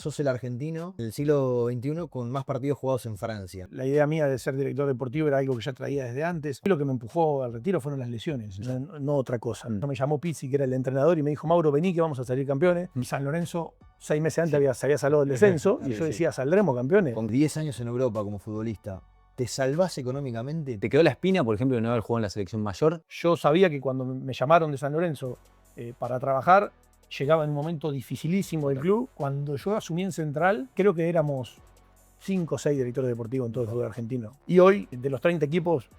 Sos el argentino del siglo XXI con más partidos jugados en Francia. La idea mía de ser director deportivo era algo que ya traía desde antes. Lo que me empujó al retiro fueron las lesiones, no otra cosa. Me llamó Pizzi, que era el entrenador, y me dijo: Mauro, vení que vamos a salir campeones. San Lorenzo, 6 meses antes se había salvado del descenso, y yo decía: ¿saldremos campeones? Con 10 años en Europa como futbolista, ¿te salvás económicamente? ¿Te quedó la espina, por ejemplo, de no haber jugado en la selección mayor? Yo sabía que cuando me llamaron de San Lorenzo para trabajar, llegaba en un momento dificilísimo del club. Cuando yo asumí en Central, creo que éramos 5 o 6 directores deportivos en todo el fútbol argentino. Y hoy, de los 30 equipos,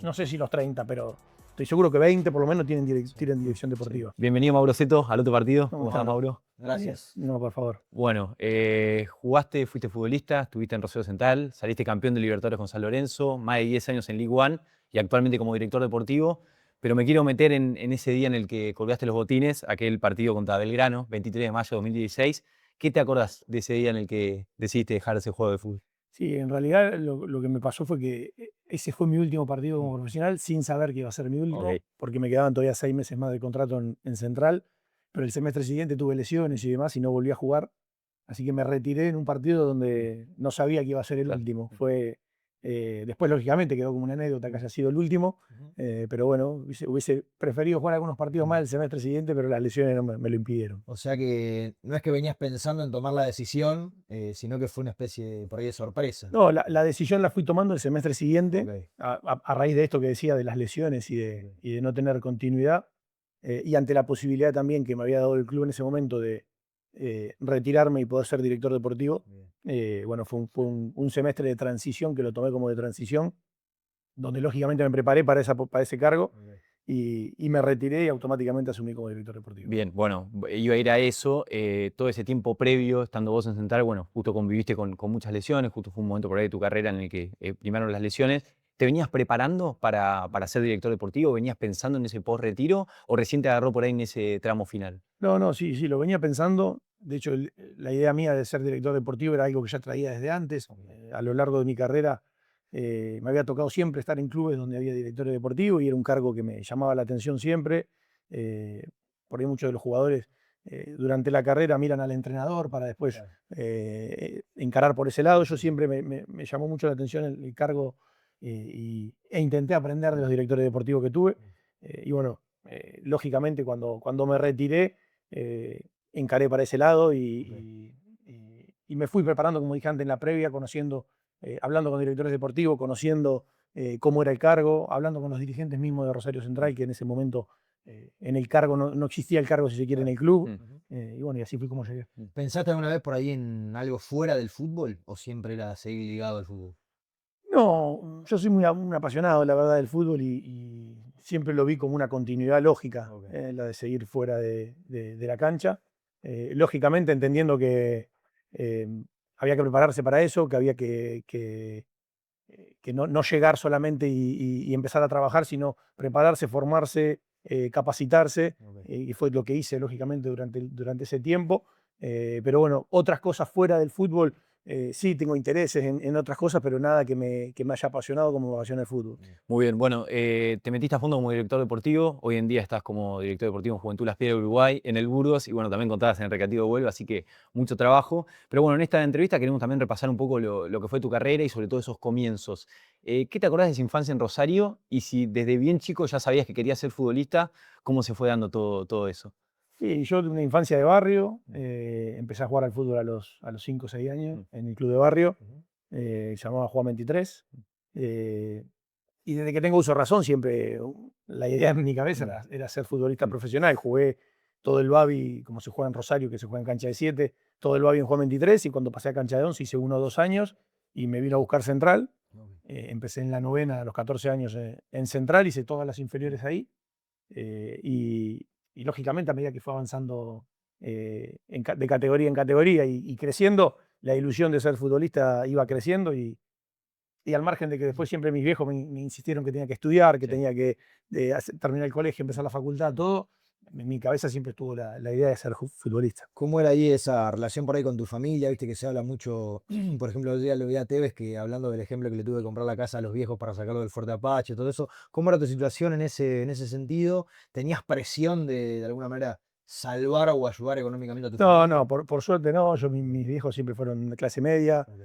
no sé si los 30, pero estoy seguro que 20 por lo menos tienen dirección deportiva. Bienvenido, Mauro Seto, al otro partido. ¿Cómo estás, Mauro? Gracias. No, por favor. Bueno, jugaste, fuiste futbolista, estuviste en Rosario Central, saliste campeón de Libertadores con San Lorenzo, más de 10 años en League One y actualmente como director deportivo. Pero me quiero meter en ese día en el que colgaste los botines, aquel partido contra Belgrano, 23 de mayo de 2016. ¿Qué te acordás de ese día en el que decidiste dejar ese juego de fútbol? Sí, en realidad lo que me pasó fue que ese fue mi último partido como profesional, sin saber que iba a ser mi último, porque me quedaban todavía 6 meses más de contrato en Central, pero el semestre siguiente tuve lesiones y demás y no volví a jugar, así que me retiré en un partido donde no sabía que iba a ser el último. Después, lógicamente, quedó como una anécdota que haya sido el último, pero bueno, hubiese preferido jugar algunos partidos más el semestre siguiente, pero las lesiones no me lo impidieron. O sea que no es que venías pensando en tomar la decisión, sino que fue una especie por ahí de sorpresa. No, la decisión la fui tomando el semestre siguiente, Ok. a raíz de esto que decía de las lesiones y de no tener continuidad, y ante la posibilidad también que me había dado el club en ese momento de retirarme y poder ser director deportivo. Bueno, fue un semestre de transición que lo tomé como de transición, donde lógicamente me preparé para ese cargo, Ok. y me retiré y automáticamente asumí como director deportivo. Bien, bueno, iba a ir a eso. Todo ese tiempo previo, estando vos en Central, bueno, justo conviviste con muchas lesiones, justo fue un momento por ahí de tu carrera en el que primaron las lesiones. ¿Te venías preparando para ser director deportivo? ¿Venías pensando en ese post-retiro o recién te agarró por ahí en ese tramo final? No, sí, lo venía pensando. De hecho, la idea mía de ser director deportivo era algo que ya traía desde antes. A lo largo de mi carrera me había tocado siempre estar en clubes donde había directores deportivos y era un cargo que me llamaba la atención siempre. Eh, por ahí muchos de los jugadores durante la carrera miran al entrenador para después Claro. encarar por ese lado. Yo siempre me llamó mucho la atención el cargo, e intenté aprender de los directores deportivos que tuve. Y bueno, lógicamente cuando me retiré, encaré para ese lado y me fui preparando, como dije antes, en la previa, conociendo, hablando con directores deportivos, conociendo cómo era el cargo, hablando con los dirigentes mismos de Rosario Central, que en ese momento en el cargo no existía el cargo, si se quiere, en el club. Y bueno, y así fui como llegué. ¿Pensaste alguna vez por ahí en algo fuera del fútbol o siempre era seguir ligado al fútbol? No, yo soy muy un apasionado, la verdad, del fútbol y siempre lo vi como una continuidad lógica, Ok. la de seguir fuera de la cancha. Lógicamente entendiendo que eh, había que prepararse para eso, que había que no llegar solamente y empezar a trabajar, sino prepararse, formarse, capacitarse, Ok. y fue lo que hice, lógicamente, durante ese tiempo. Pero bueno, otras cosas fuera del fútbol, sí tengo intereses en otras cosas, pero nada que me haya apasionado como me apasiona el fútbol. Muy bien, bueno, te metiste a fondo como director deportivo, hoy en día estás como director deportivo en Juventud Las Piedras de Uruguay, en el Burgos, y bueno, también contabas en el Recreativo de Huelva, así que mucho trabajo. Pero bueno, en esta entrevista queremos también repasar un poco lo que fue tu carrera y sobre todo esos comienzos. ¿Qué te acordás de esa infancia en Rosario? Y si desde bien chico ya sabías que querías ser futbolista, ¿cómo se fue dando todo eso? Sí, yo de una infancia de barrio, empecé a jugar al fútbol a los 5 o 6 años en el club de barrio, se llamaba Juan 23. eh, Y desde que tengo uso de razón, siempre la idea en mi cabeza era ser futbolista profesional. Jugué todo el Babi, como se juega en Rosario, que se juega en cancha de 7, todo el Babi en Juan 23, y cuando pasé a cancha de 11 hice 1 o 2 años y me vino a buscar Central. Ok. Empecé en la novena a los 14 años en Central, hice todas las inferiores ahí. Y lógicamente, a medida que fue avanzando de categoría en categoría y creciendo, la ilusión de ser futbolista iba creciendo. Y al margen de que después siempre mis viejos me insistieron que tenía que estudiar, que Sí. tenía que terminar el colegio, empezar la facultad, todo, en mi cabeza siempre estuvo la idea de ser futbolista. ¿Cómo era ahí esa relación por ahí con tu familia? Viste que se habla mucho, por ejemplo, el día lo vi a Tevez, que hablando del ejemplo que le tuve que comprar la casa a los viejos para sacarlo del Fuerte Apache, todo eso. ¿Cómo era tu situación en ese sentido? ¿Tenías presión de alguna manera salvar o ayudar económicamente a tu No, familia? no, por suerte no. Mis viejos siempre fueron de clase media, Ok.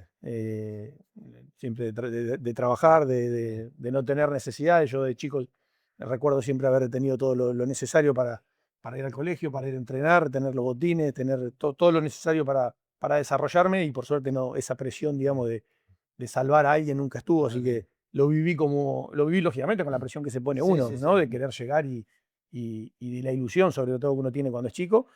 siempre de trabajar, de no tener necesidades. Yo de chico recuerdo siempre haber tenido todo lo necesario para ir al colegio, para ir a entrenar, tener los botines, tener todo lo necesario para desarrollarme y por suerte no, esa presión, digamos, de salvar a alguien nunca estuvo. Así Ok. que lo viví lógicamente con la presión que se pone Sí, uno, sí, ¿no? sí. De querer llegar y de la ilusión, sobre todo que uno tiene cuando es chico,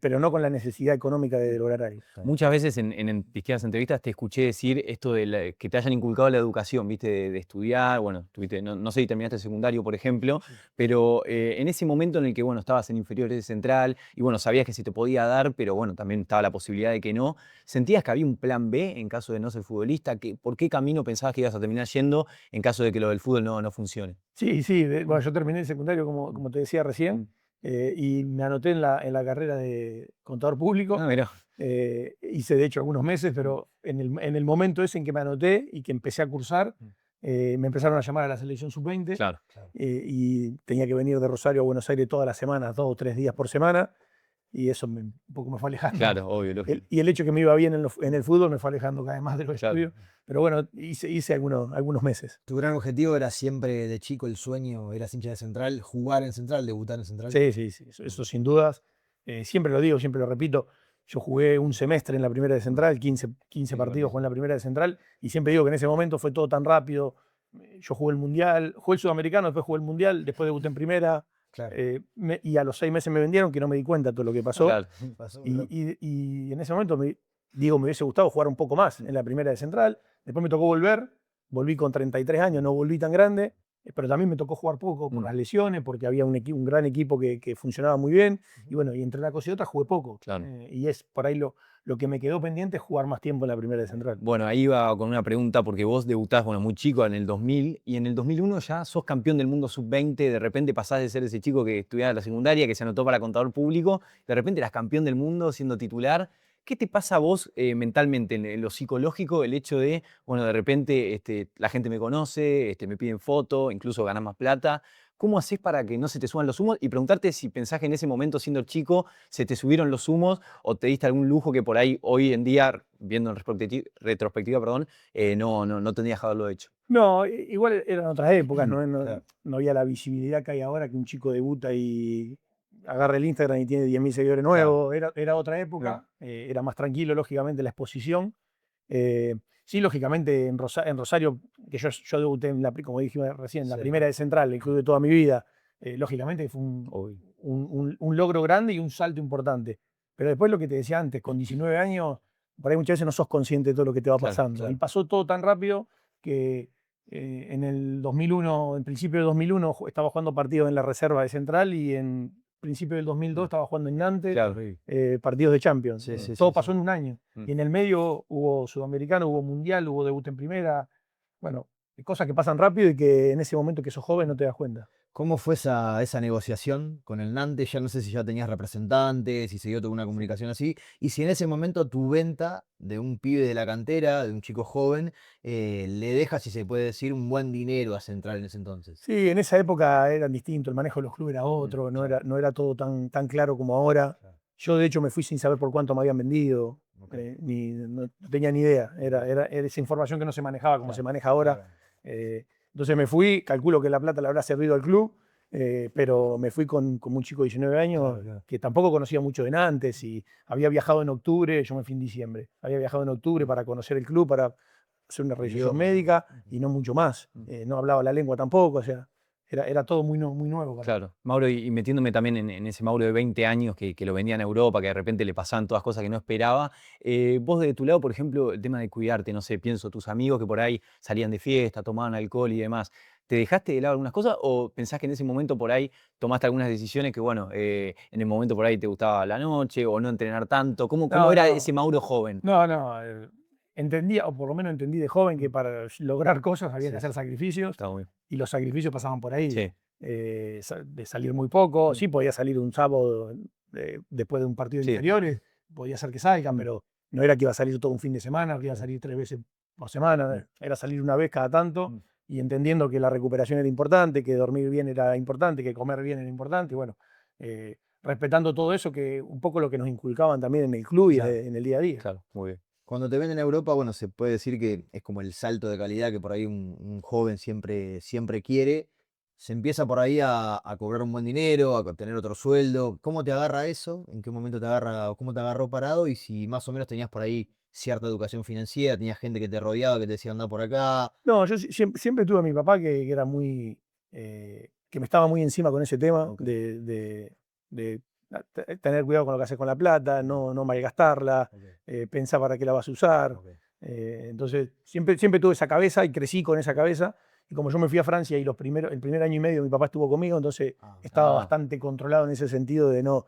pero no con la necesidad económica de lograr algo. Muchas veces en distintas entrevistas te escuché decir esto de que te hayan inculcado la educación, ¿viste? De estudiar, bueno, no sé si terminaste el secundario, por ejemplo, pero en ese momento en el que, bueno, estabas en inferiores de central y, bueno, sabías que se te podía dar, pero, bueno, también estaba la posibilidad de que no, ¿sentías que había un plan B en caso de no ser futbolista? ¿Por qué camino pensabas que ibas a terminar yendo en caso de que lo del fútbol no funcione? Sí, sí, bueno, yo terminé el secundario, como te decía recién, y me anoté en la carrera de contador público. Ah, mirá, Hice de hecho algunos meses, pero en el momento ese en que me anoté y que empecé a cursar, me empezaron a llamar a la selección sub-20, claro, Claro. y tenía que venir de Rosario a Buenos Aires todas las semanas, 2 o 3 días por semana, y eso un poco me fue alejando. claro, obvio, lógico, Y el hecho que me iba bien en el fútbol me fue alejando cada vez más de los claro. estudios, pero bueno, hice algunos meses. ¿Tu gran objetivo era siempre de chico el sueño, eras hincha de Central, jugar en Central, debutar en Central? Sí, sí, sí, eso sin dudas. Siempre lo digo, siempre lo repito. Yo jugué un semestre en la primera de Central, 15 Qué partidos partido. jugué en la primera de Central, y siempre digo que en ese momento fue todo tan rápido. Yo jugué el Mundial, jugué el Sudamericano, después jugué el Mundial, después debuté en primera, Claro. y a los 6 meses me vendieron, que no me di cuenta de todo lo que pasó. Claro. Pasó, Y, pero- y en ese momento digo, me hubiese gustado jugar un poco más en la primera de Central. Después me tocó volví con 33 años, no volví tan grande, pero también me tocó jugar poco por Mm, las lesiones, porque había un gran equipo que funcionaba muy bien. Y bueno, y entre una cosa y otra jugué poco. claro. Y es por ahí lo que me quedó pendiente es jugar más tiempo en la primera de Central. Bueno, ahí va con una pregunta porque vos debutás, bueno, muy chico en el 2000 y en el 2001 ya sos campeón del mundo sub-20, de repente pasás de ser ese chico que estudiaba en la secundaria, que se anotó para contador público, de repente eras campeón del mundo siendo titular. ¿Qué te pasa a vos mentalmente en lo psicológico, el hecho de, bueno, de repente la gente me conoce, me piden foto, incluso ganás más plata? ¿Cómo haces para que no se te suban los humos? Y preguntarte si pensás que en ese momento, siendo chico, se te subieron los humos o te diste algún lujo que por ahí hoy en día, viendo en retrospectiva, perdón, no tendrías que haberlo hecho. No, igual eran otras épocas, no, no, Claro. no había la visibilidad que hay ahora, que un chico debuta y agarra el Instagram y tiene 10.000 seguidores Claro. nuevos. Era otra época, era más tranquilo, lógicamente, la exposición. Sí, lógicamente, en Rosario, que yo debuté, como dije recién, la Sí. primera de Central, el club de toda mi vida, lógicamente fue Obvio. un logro grande y un salto importante. Pero después lo que te decía antes, con 19 años, por ahí muchas veces no sos consciente de todo lo que te va Claro, pasando. claro. Y pasó todo tan rápido que en el 2001, en principio del 2001, estaba jugando partidos en la reserva de Central y en principio del 2002 estaba jugando en Nantes, claro. partidos de Champions. Sí, sí, Todo sí, pasó sí. en un año. Mm. Y en el medio hubo Sudamericano, hubo Mundial, hubo debut en primera. Bueno, cosas que pasan rápido y que en ese momento que sos joven no te das cuenta. ¿Cómo fue esa negociación con el Nantes? Ya no sé si ya tenías representantes, si se dio toda una comunicación así. Y si en ese momento tu venta de un pibe de la cantera, de un chico joven, le deja, si se puede decir, un buen dinero a Central en ese entonces. Sí, en esa época eran distintos, el manejo de los clubes era otro, no Claro. era todo tan claro como ahora. Claro. Yo de hecho me fui sin saber por cuánto me habían vendido, Ok. no tenía ni idea, era esa información que no se manejaba como Claro. se maneja ahora. Claro. Entonces me fui, calculo que la plata le habrá servido al club, pero me fui con un chico de 19 años Claro, claro. que tampoco conocía mucho de Nantes y había viajado en octubre, yo me fui en diciembre, había viajado en octubre para conocer el club, para hacer una revisión Idioma. médica y no mucho más. Mm. No hablaba la lengua tampoco, o sea, era todo muy nuevo para mí. Claro. Mauro, y metiéndome también en ese Mauro de 20 años que lo vendía en Europa, que de repente le pasaban todas cosas que no esperaba. Vos de tu lado, por ejemplo, el tema de cuidarte, no sé, pienso tus amigos que por ahí salían de fiesta, tomaban alcohol y demás. ¿Te dejaste de lado algunas cosas o pensás que en ese momento por ahí tomaste algunas decisiones que, bueno, en el momento por ahí te gustaba la noche o no entrenar tanto? ¿Cómo No, era no, ese Mauro joven? no, entendía, o por lo menos entendí de joven, que para lograr cosas había que Sí, hacer sí. sacrificios Está muy bien. y los sacrificios pasaban por ahí. Sí, De salir muy poco, Mm. sí podía salir un sábado después de un partido de sí, inferiores, podía ser que salgan, Mm. pero no era que iba a salir todo un fin de semana, que iba a salir 3 veces por semana, era salir una vez cada tanto Mm. y entendiendo que la recuperación era importante, que dormir bien era importante, que comer bien era importante, y bueno, respetando todo eso, que un poco lo que nos inculcaban también en el club y Claro. en el día a día. Claro, muy bien. Cuando te venden a Europa, bueno, se puede decir que es como el salto de calidad que por ahí un joven siempre quiere. Se empieza por ahí a cobrar un buen dinero, a tener otro sueldo. ¿Cómo te agarra eso? ¿En qué momento te agarra o cómo te agarró parado? Y si más o menos tenías por ahí cierta educación financiera, tenías gente que te rodeaba, que te decía anda por acá. No, yo siempre tuve a mi papá que era muy, que me estaba muy encima con ese tema Ok. de tener cuidado con lo que haces con la plata, no malgastarla, Ok, pensar para qué la vas a usar. ok. Entonces, siempre tuve esa cabeza y crecí con esa cabeza. Y como yo me fui a Francia y el primer año y medio mi papá estuvo conmigo, entonces estaba Ah. bastante controlado en ese sentido de no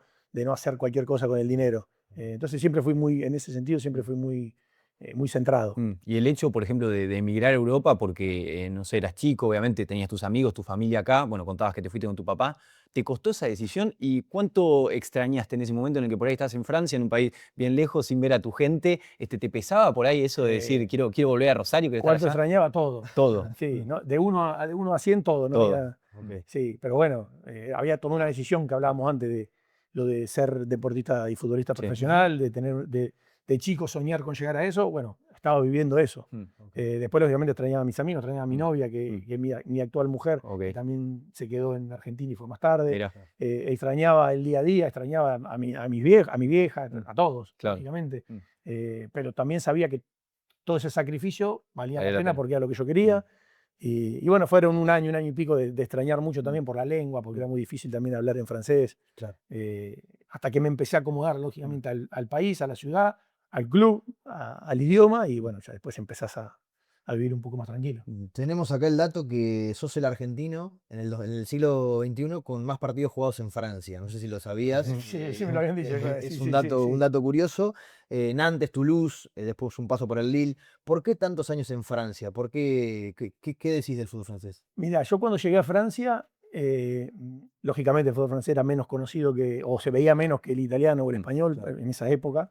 hacer cualquier cosa con el dinero. Entonces siempre fui en ese sentido, siempre fui muy centrado. Y el hecho, por ejemplo, de emigrar a Europa, porque, no sé, eras chico, obviamente tenías tus amigos, tu familia acá, bueno, contabas que te fuiste con tu papá, ¿te costó esa decisión? ¿Y cuánto extrañaste en ese momento en el que por ahí estás en Francia, en un país bien lejos, sin ver a tu gente? ¿Te pesaba por ahí eso de decir, quiero volver a Rosario, quiero estar ¿Cuánto allá? extrañaba? Todo. Todo. Sí, ¿no? De uno a 100 todo, ¿no? Todo. Ok. Sí, pero bueno, había tomado una decisión que hablábamos antes de lo de ser deportista y futbolista Sí. profesional, de chico soñar con llegar a eso. Bueno, estaba viviendo eso. Ok. Después, obviamente, extrañaba a mis amigos, extrañaba a mi novia, que Mm. es mi actual mujer, Ok. que también se quedó en Argentina y fue más tarde. Mira, Extrañaba el día a día, extrañaba a mi vieja, a todos, claro. lógicamente. Mm. Pero también sabía que todo ese sacrificio valía Valía la la pena pena. porque era lo que yo quería. Y bueno, fueron un año y pico de extrañar mucho Mm. también por la lengua, porque Mm. era muy difícil también hablar en francés. Claro. Hasta que me empecé a acomodar, lógicamente, al país, a la ciudad, al club, al idioma, y bueno, ya después empezás a vivir un poco más tranquilo. Tenemos acá el dato que sos el argentino en el siglo XXI con más partidos jugados en Francia. No sé si lo sabías. Sí, sí me lo habían dicho. Es Sí, un sí, sí, dato, un sí. dato curioso. Nantes, Toulouse, después un paso por el Lille. ¿Por qué tantos años en Francia? ¿Por qué decís del fútbol francés? Mira, yo cuando llegué a Francia, lógicamente el fútbol francés era menos conocido o se veía menos que el italiano o el Mm, español claro. en esa época.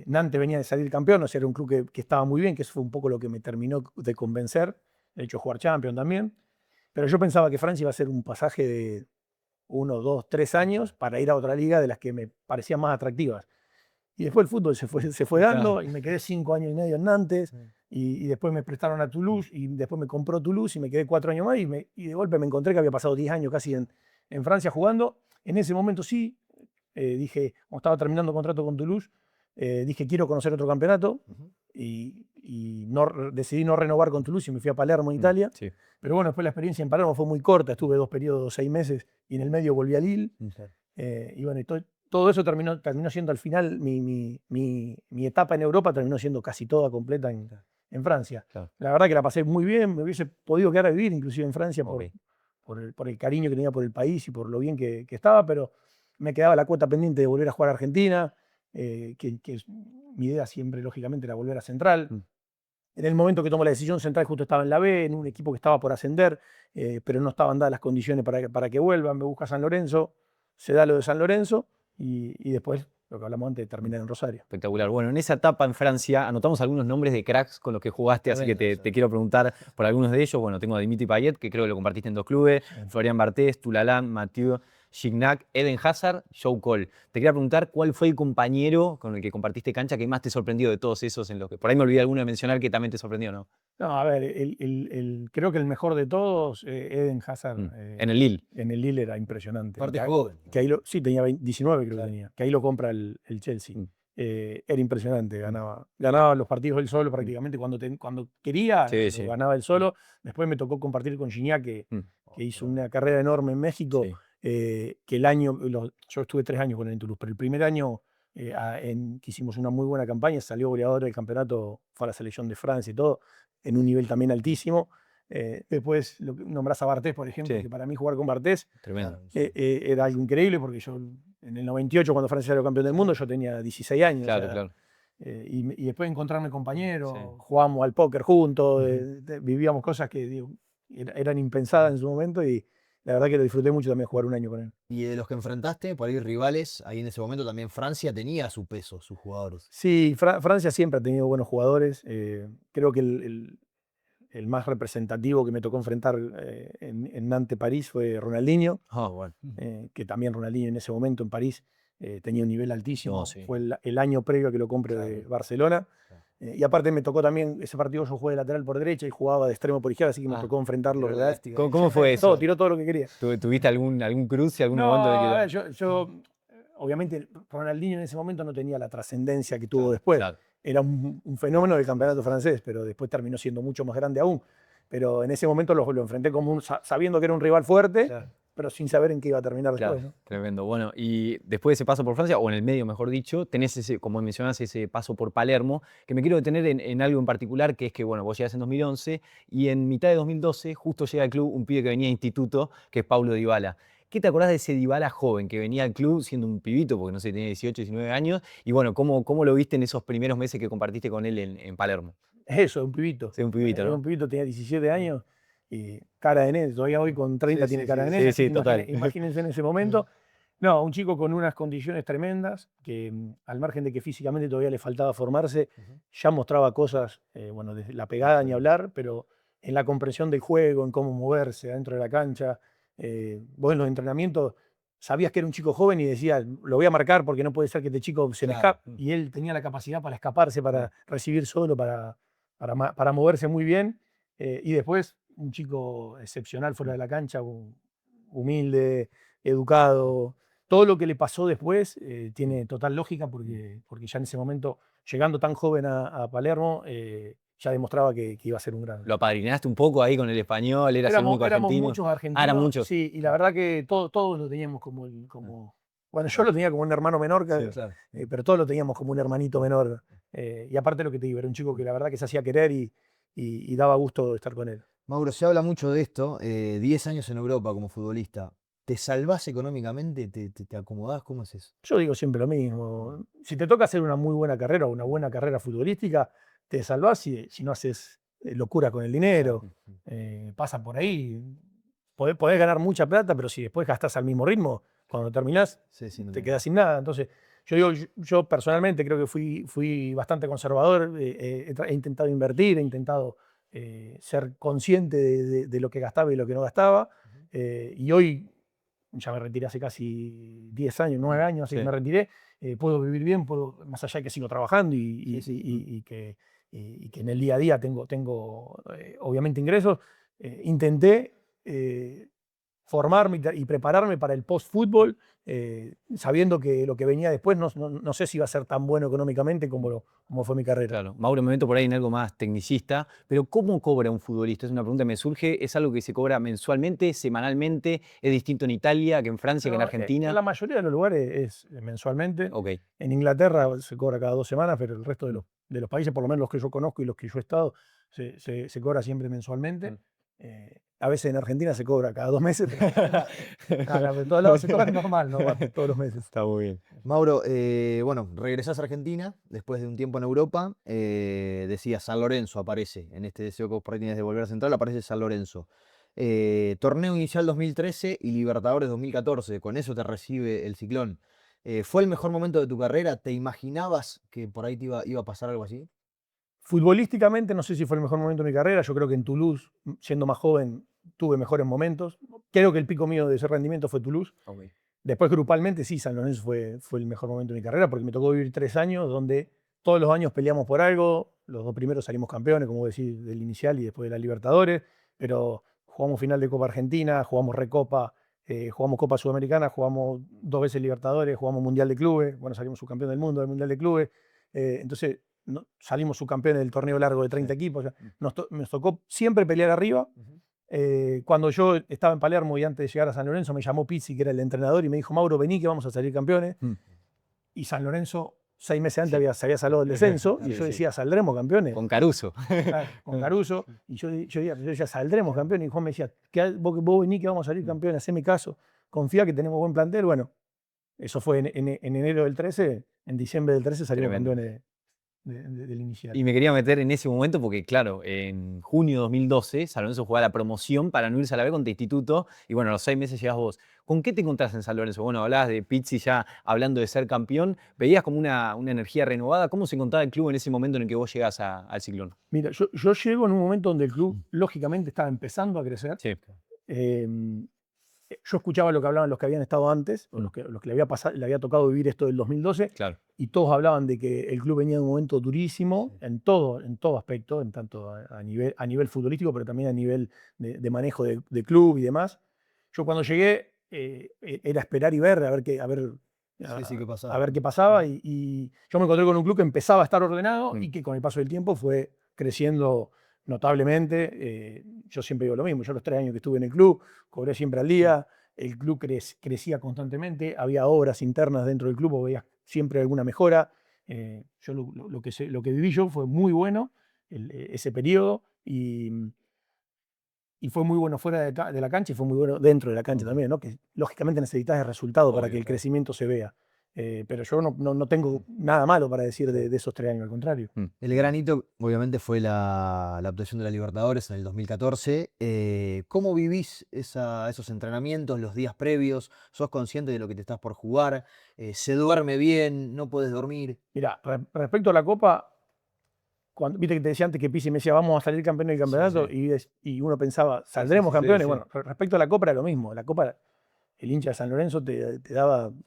Nantes venía de salir campeón, o sea, era un club que estaba muy bien, que eso fue un poco lo que me terminó de convencer, de hecho jugar Champions también. Pero yo pensaba que Francia iba a ser un pasaje de 1, 2, 3 años para ir a otra liga de las que me parecían más atractivas. Y después el fútbol se fue Claro. dando y me quedé 5 años y medio en Nantes Mm. y después me prestaron a Toulouse y después me compró Toulouse y me quedé 4 años más y de golpe me encontré que había pasado 10 años casi en Francia jugando. En ese momento sí, dije, como estaba terminando contrato con Toulouse, dije quiero conocer otro campeonato Ujú. y decidí no renovar con Toulouse y me fui a Palermo, en Italia. Sí. Pero bueno, después la experiencia en Palermo fue muy corta, estuve 2 periodos, 6 meses y en el medio volví a Lille. Claro. Y bueno, todo eso terminó siendo al final, mi etapa en Europa terminó siendo casi toda completa en Francia. Claro. La verdad que la pasé muy bien, me hubiese podido quedar a vivir inclusive en Francia Ok. por el cariño que tenía por el país y por lo bien que estaba, pero me quedaba la cuota pendiente de volver a jugar a Argentina, mi idea siempre, lógicamente, era volver a Central. Mm. En el momento que tomó la decisión, Central justo estaba en la B, en un equipo que estaba por ascender, pero no estaban dadas las condiciones para que vuelvan. Me busca San Lorenzo, se da lo de San Lorenzo y después, lo que hablamos antes, de terminar en Rosario. Espectacular. Bueno, en esa etapa en Francia anotamos algunos nombres de cracks con los que jugaste, así que Tremendo eso. te quiero preguntar por algunos de ellos. Bueno, tengo a Dimitri Payet, que creo que lo compartiste en 2 clubes, Florian Barthez, Toulalan, Mathieu Gignac, Eden Hazard, Joe Cole. Te quería preguntar cuál fue el compañero con el que compartiste cancha que más te sorprendió de todos esos en los que... Por ahí me olvidé alguno de mencionar que también te sorprendió, ¿no? No, a ver, creo que el mejor de todos, Eden Hazard, En el Lille. en el Lille era impresionante. Parte joven. Sí, tenía 19 creo Claro. que tenía, que ahí lo compra el Chelsea. Mm. Era impresionante, ganaba los partidos él solo prácticamente, cuando quería, Sí, lo sí. ganaba él solo. Después me tocó compartir con Gignac, que hizo una carrera enorme en México, Sí. que yo estuve 3 años con él en Toulouse, pero el primer año que hicimos una muy buena campaña, salió goleador del campeonato, fue a la selección de Francia y todo, en un nivel también altísimo. Después nombrás a Barthez, por ejemplo, Sí. que para mí jugar con Barthez Tremendo. era algo increíble, porque yo en el 98, cuando Francia era campeón del mundo, yo tenía 16 años. Claro, o sea, claro. y después encontrarme compañeros, Sí. jugábamos al póker juntos, vivíamos cosas que digo, eran impensadas en su momento y la verdad que lo disfruté mucho también jugar un año con él. Y de los que enfrentaste, por ahí rivales, ahí en ese momento también Francia tenía su peso, sus jugadores. Sí, Francia siempre ha tenido buenos jugadores. Creo que el más representativo que me tocó enfrentar en Nantes, París, fue Ronaldinho, Bueno. que también Ronaldinho en ese momento en París tenía un nivel altísimo. No, sí. Fue el año previo a que lo compre de Barcelona. Y aparte me tocó también, ese partido yo jugué de lateral por derecha y jugaba de extremo por izquierda, así que me tocó enfrentarlo. tiró lástima. ¿Cómo fue eso? Tiró todo lo que quería. ¿Tuviste algún cruce, algún No, momento de que a ver, obviamente Ronaldinho en ese momento no tenía la trascendencia que tuvo después. Claro. Era un fenómeno del campeonato francés, pero después terminó siendo mucho más grande aún. Pero en ese momento lo enfrenté como sabiendo que era un rival fuerte, pero sin saber en qué iba a terminar Claro, después, ¿no? tremendo. Bueno, y después de ese paso por Francia, o en el medio, mejor dicho, tenés ese, como mencionás, ese paso por Palermo, que me quiero detener en algo en particular, que es que, bueno, vos llegás en 2011 y en mitad de 2012 justo llega al club un pibe que venía de instituto, que es Paulo Dybala. ¿Qué te acordás de ese Dybala joven que venía al club siendo un pibito, porque no sé, tenía 18, 19 años? Y bueno, ¿cómo lo viste en esos primeros meses que compartiste con él en Palermo? Es eso, un pibito. Sí, un pibito, Era ¿no? un pibito, tenía 17 años y cara de nene. Todavía hoy con 30 tiene cara de nene. Sí, total. Imagínense en ese momento. No, un chico con unas condiciones tremendas, que al margen de que físicamente todavía le faltaba formarse, ya mostraba cosas, bueno, desde la pegada ni hablar, pero en la comprensión del juego, en cómo moverse dentro de la cancha. Vos en los entrenamientos sabías que era un chico joven y decías, lo voy a marcar porque no puede ser que este chico se me escape. Y él tenía la capacidad para escaparse, para recibir solo, para moverse muy bien. Y después, un chico excepcional fuera de la cancha, humilde, educado. Todo lo que le pasó después tiene total lógica porque ya en ese momento, llegando tan joven a Palermo, ya demostraba que iba a ser un gran. ¿Lo apadrinaste un poco ahí con el español? ¿Eras el único Éramos argentino? muchos argentinos. Ah, eran muchos. Sí, y la verdad que todos lo teníamos como. Bueno, yo lo tenía como un hermano menor, pero todos lo teníamos como un hermanito menor. Y aparte lo que te digo, era un chico que la verdad que se hacía querer y daba gusto estar con él. Mauro, se habla mucho de esto, 10 años en Europa como futbolista. ¿Te salvás económicamente? ¿Te acomodás? ¿Cómo es eso? Yo digo siempre lo mismo. Si te toca hacer una muy buena carrera o una buena carrera futbolística, te salvás si no haces locura con el dinero. Pasa por ahí. Podés ganar mucha plata, pero si después gastás al mismo ritmo, cuando terminás, te quedás sin nada. Entonces, yo digo, yo personalmente creo que fui bastante conservador. He intentado invertir, he intentado ser consciente de lo que gastaba y lo que no gastaba. Y hoy ya me retiré hace casi 10 años, 9 años, así que me retiré. Puedo vivir bien, más allá de que sigo trabajando y que en el día a día tengo obviamente ingresos. Intenté formarme y prepararme para el post-fútbol, sabiendo que lo que venía después no sé si iba a ser tan bueno económicamente como fue mi carrera. Claro, Mauro, me meto por ahí en algo más tecnicista, pero ¿cómo cobra un futbolista? Es una pregunta que me surge. ¿Es algo que se cobra mensualmente, semanalmente? ¿Es distinto en Italia que en Francia, que en Argentina? En la mayoría de los lugares es mensualmente. Ok. En Inglaterra se cobra cada 2 semanas, pero el resto de los países, por lo menos los que yo conozco y los que yo he estado, se cobra siempre mensualmente. A veces en Argentina se cobra cada 2 meses, pero de todos lados se cobra normal, ¿no? Todos los meses. Está muy bien. Mauro, bueno, regresás a Argentina después de un tiempo en Europa. Decía San Lorenzo aparece en este deseo que vos por ahí tienes de volver a Central, aparece San Lorenzo. Torneo inicial 2013 y Libertadores 2014. Con eso te recibe el Ciclón. ¿Fue el mejor momento de tu carrera? ¿Te imaginabas que por ahí te iba a pasar algo así? Futbolísticamente no sé si fue el mejor momento de mi carrera. Yo creo que en Toulouse, siendo más joven, tuve mejores momentos. Creo que el pico mío de ese rendimiento fue Toulouse. Okay. Después grupalmente sí, San Lorenzo fue el mejor momento de mi carrera porque me tocó vivir 3 años donde todos los años peleamos por algo. Los 2 primeros salimos campeones, como decís, del inicial y después de la Libertadores, pero jugamos final de Copa Argentina, jugamos Recopa, jugamos Copa Sudamericana, jugamos 2 veces Libertadores, jugamos Mundial de Clubes, bueno, salimos subcampeón del mundo del Mundial de Clubes. Entonces salimos subcampeones del torneo largo de 30 equipos. O sea, nos tocó siempre pelear arriba. Cuando yo estaba en Palermo y antes de llegar a San Lorenzo me llamó Pizzi, que era el entrenador, y me dijo, Mauro, vení que vamos a salir campeones. Y San Lorenzo, 6 meses antes se había salvado del descenso, y yo decía, saldremos campeones. Con Caruso. Con Caruso. Y yo decía, saldremos campeones. Y Juan me decía, vos vení que vamos a salir campeones, haceme caso, confía que tenemos buen plantel. Bueno, eso fue en enero del 13, en diciembre del 13 salimos campeones del inicial. Y me quería meter en ese momento porque, claro, en junio de 2012, San Lorenzo jugaba la promoción para no irse a la B contra Instituto, y bueno, a los 6 meses llegás vos. ¿Con qué te encontrás en San Lorenzo? Bueno, hablabas de Pizzi ya hablando de ser campeón, veías como una energía renovada. ¿Cómo se encontraba el club en ese momento en el que vos llegás al Ciclón? Mira, yo llego en un momento donde el club, lógicamente, estaba empezando a crecer. Sí. Eh, yo escuchaba lo que hablaban los que habían estado antes, o los que le había tocado vivir esto del 2012, Claro. y todos hablaban de que el club venía de un momento durísimo en todo aspecto, en tanto a nivel futbolístico, pero también a nivel de manejo de club y demás. Yo cuando llegué era esperar y ver, a ver qué pasaba. a ver qué pasaba, y yo me encontré con un club que empezaba a estar ordenado y que con el paso del tiempo fue creciendo notablemente. Yo siempre digo lo mismo, yo los 3 años que estuve en el club, cobré siempre al día, el club crecía constantemente, había obras internas dentro del club, veía siempre alguna mejora. Yo lo que viví yo fue muy bueno ese periodo, y fue muy bueno fuera de la cancha y fue muy bueno dentro de la cancha también, ¿no? Que lógicamente necesitas el resultado para Obvio, que el claro. crecimiento se vea. Pero yo no tengo nada malo para decir de esos 3 años, al contrario. El gran hito, obviamente, fue la obtención de la Libertadores en el 2014. ¿Cómo vivís esos entrenamientos, los días previos? ¿Sos consciente de lo que te estás por jugar? ¿Se duerme bien? ¿No puedes dormir? Mira, respecto a la Copa, viste que te decía antes que Pizzi me decía, vamos a salir campeones del campeonato, y uno pensaba, ¿saldremos campeones? sí. Bueno, respecto a la Copa era lo mismo. La Copa, el hincha de San Lorenzo te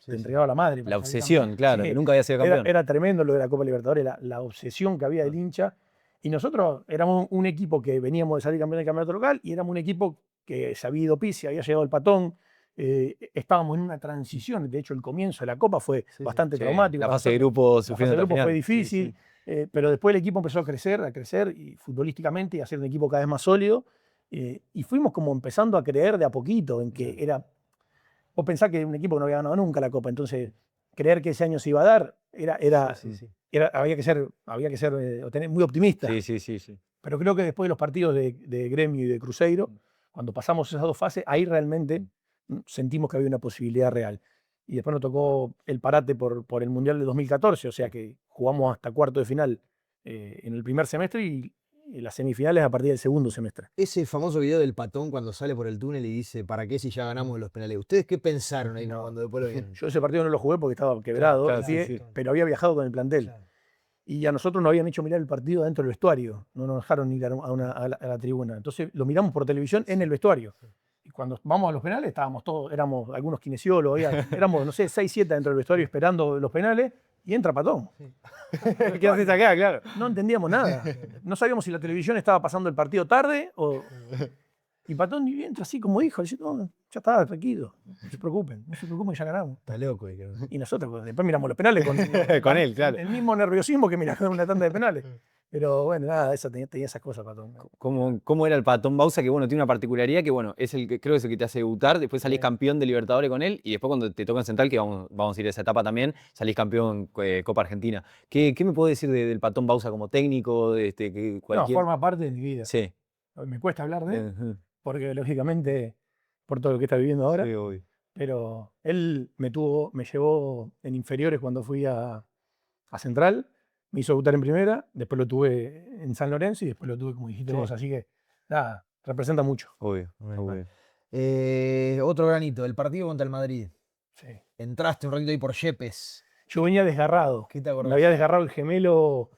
entregaba la madre. La para salir obsesión, campeón. claro, Sí, que nunca había sido campeón. era tremendo lo de la Copa Libertadores, la obsesión que había del hincha. Y nosotros éramos un equipo que veníamos de salir campeón del campeonato local, y éramos un equipo que se había ido Pizzi, había llegado el Patón. Estábamos en una transición. De hecho, el comienzo de la Copa fue bastante traumático. La para fase de nosotros. grupo La fase sufriendo de hasta el grupo final. fue difícil. Pero después el equipo empezó a crecer y futbolísticamente, y a ser un equipo cada vez más sólido. Y fuimos como empezando a creer de a poquito en que era. Vos pensás que un equipo que no había ganado nunca la Copa, entonces creer que ese año se iba a dar había que ser o tener muy optimista. Sí. Pero creo que después de los partidos de Gremio y de Cruzeiro, cuando pasamos esas 2 fases, ahí realmente sentimos que había una posibilidad real. Y después nos tocó el parate por el Mundial de 2014, o sea que jugamos hasta cuarto de final en el primer semestre, y las semifinales a partir del segundo semestre. Ese famoso video del Patón cuando sale por el túnel y dice, ¿para qué si ya ganamos los penales? ¿Ustedes qué pensaron ahí cuando después lo vieron? Yo ese partido no lo jugué porque estaba quebrado, Claro, el pie, sí. pero había viajado con el plantel. Y a nosotros nos habían hecho mirar el partido dentro del vestuario, no nos dejaron ir a la tribuna. Entonces lo miramos por televisión en el vestuario. Y cuando vamos a los penales, estábamos todos, éramos algunos kinesiólogos, éramos, no sé, 6, 7 dentro del vestuario esperando los penales, y entra Patón. ¿Qué haces acá? Claro. No entendíamos nada. No sabíamos si la televisión estaba pasando el partido tarde o. Y Patón entra así como dijo, dice, no, ya está, tranquilo, no se preocupen, ya ganamos. Está loco. Y nosotros después miramos los penales Con él, claro. el mismo nerviosismo que mirar una tanda de penales. Pero bueno, nada, tenía esas cosas, Patón. ¿Cómo era el Patón Bausa? Que bueno, tiene una particularidad que bueno, es el que creo que es el que te hace debutar, después salís campeón de Libertadores con él, y después cuando te toca en Central, que vamos a ir a esa etapa también, salís campeón Copa Argentina. ¿Qué me puede decir del Patón Bausa como técnico? No, forma parte de mi vida. Sí. Me cuesta hablar de él, porque lógicamente, por todo lo que está viviendo ahora, Sí, obvio. pero él me llevó en inferiores cuando fui a Central, me hizo debutar en primera, después lo tuve en San Lorenzo y después lo tuve, como dijiste vos, así que nada, representa mucho. Obvio. Otro granito, el partido contra el Madrid. Sí. Entraste un ratito ahí por Yepes. Yo venía desgarrado. ¿Qué te acordás? Me había desgarrado el gemelo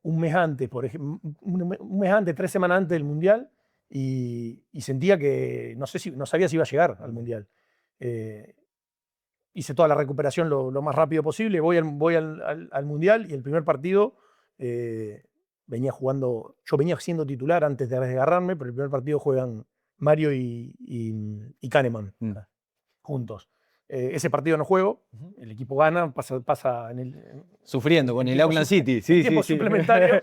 un mes antes, por ejemplo, un mes antes, 3 semanas antes del Mundial, y sentía que no sabía si iba a llegar al Mundial. Hice toda la recuperación lo más rápido posible, voy al Mundial, y el primer partido venía siendo titular antes de desgarrarme, pero el primer partido juegan Mario y Kahneman juntos. Ese partido no juego, el equipo gana, pasa sufriendo con el Auckland City. Sí, tiempo suplementario,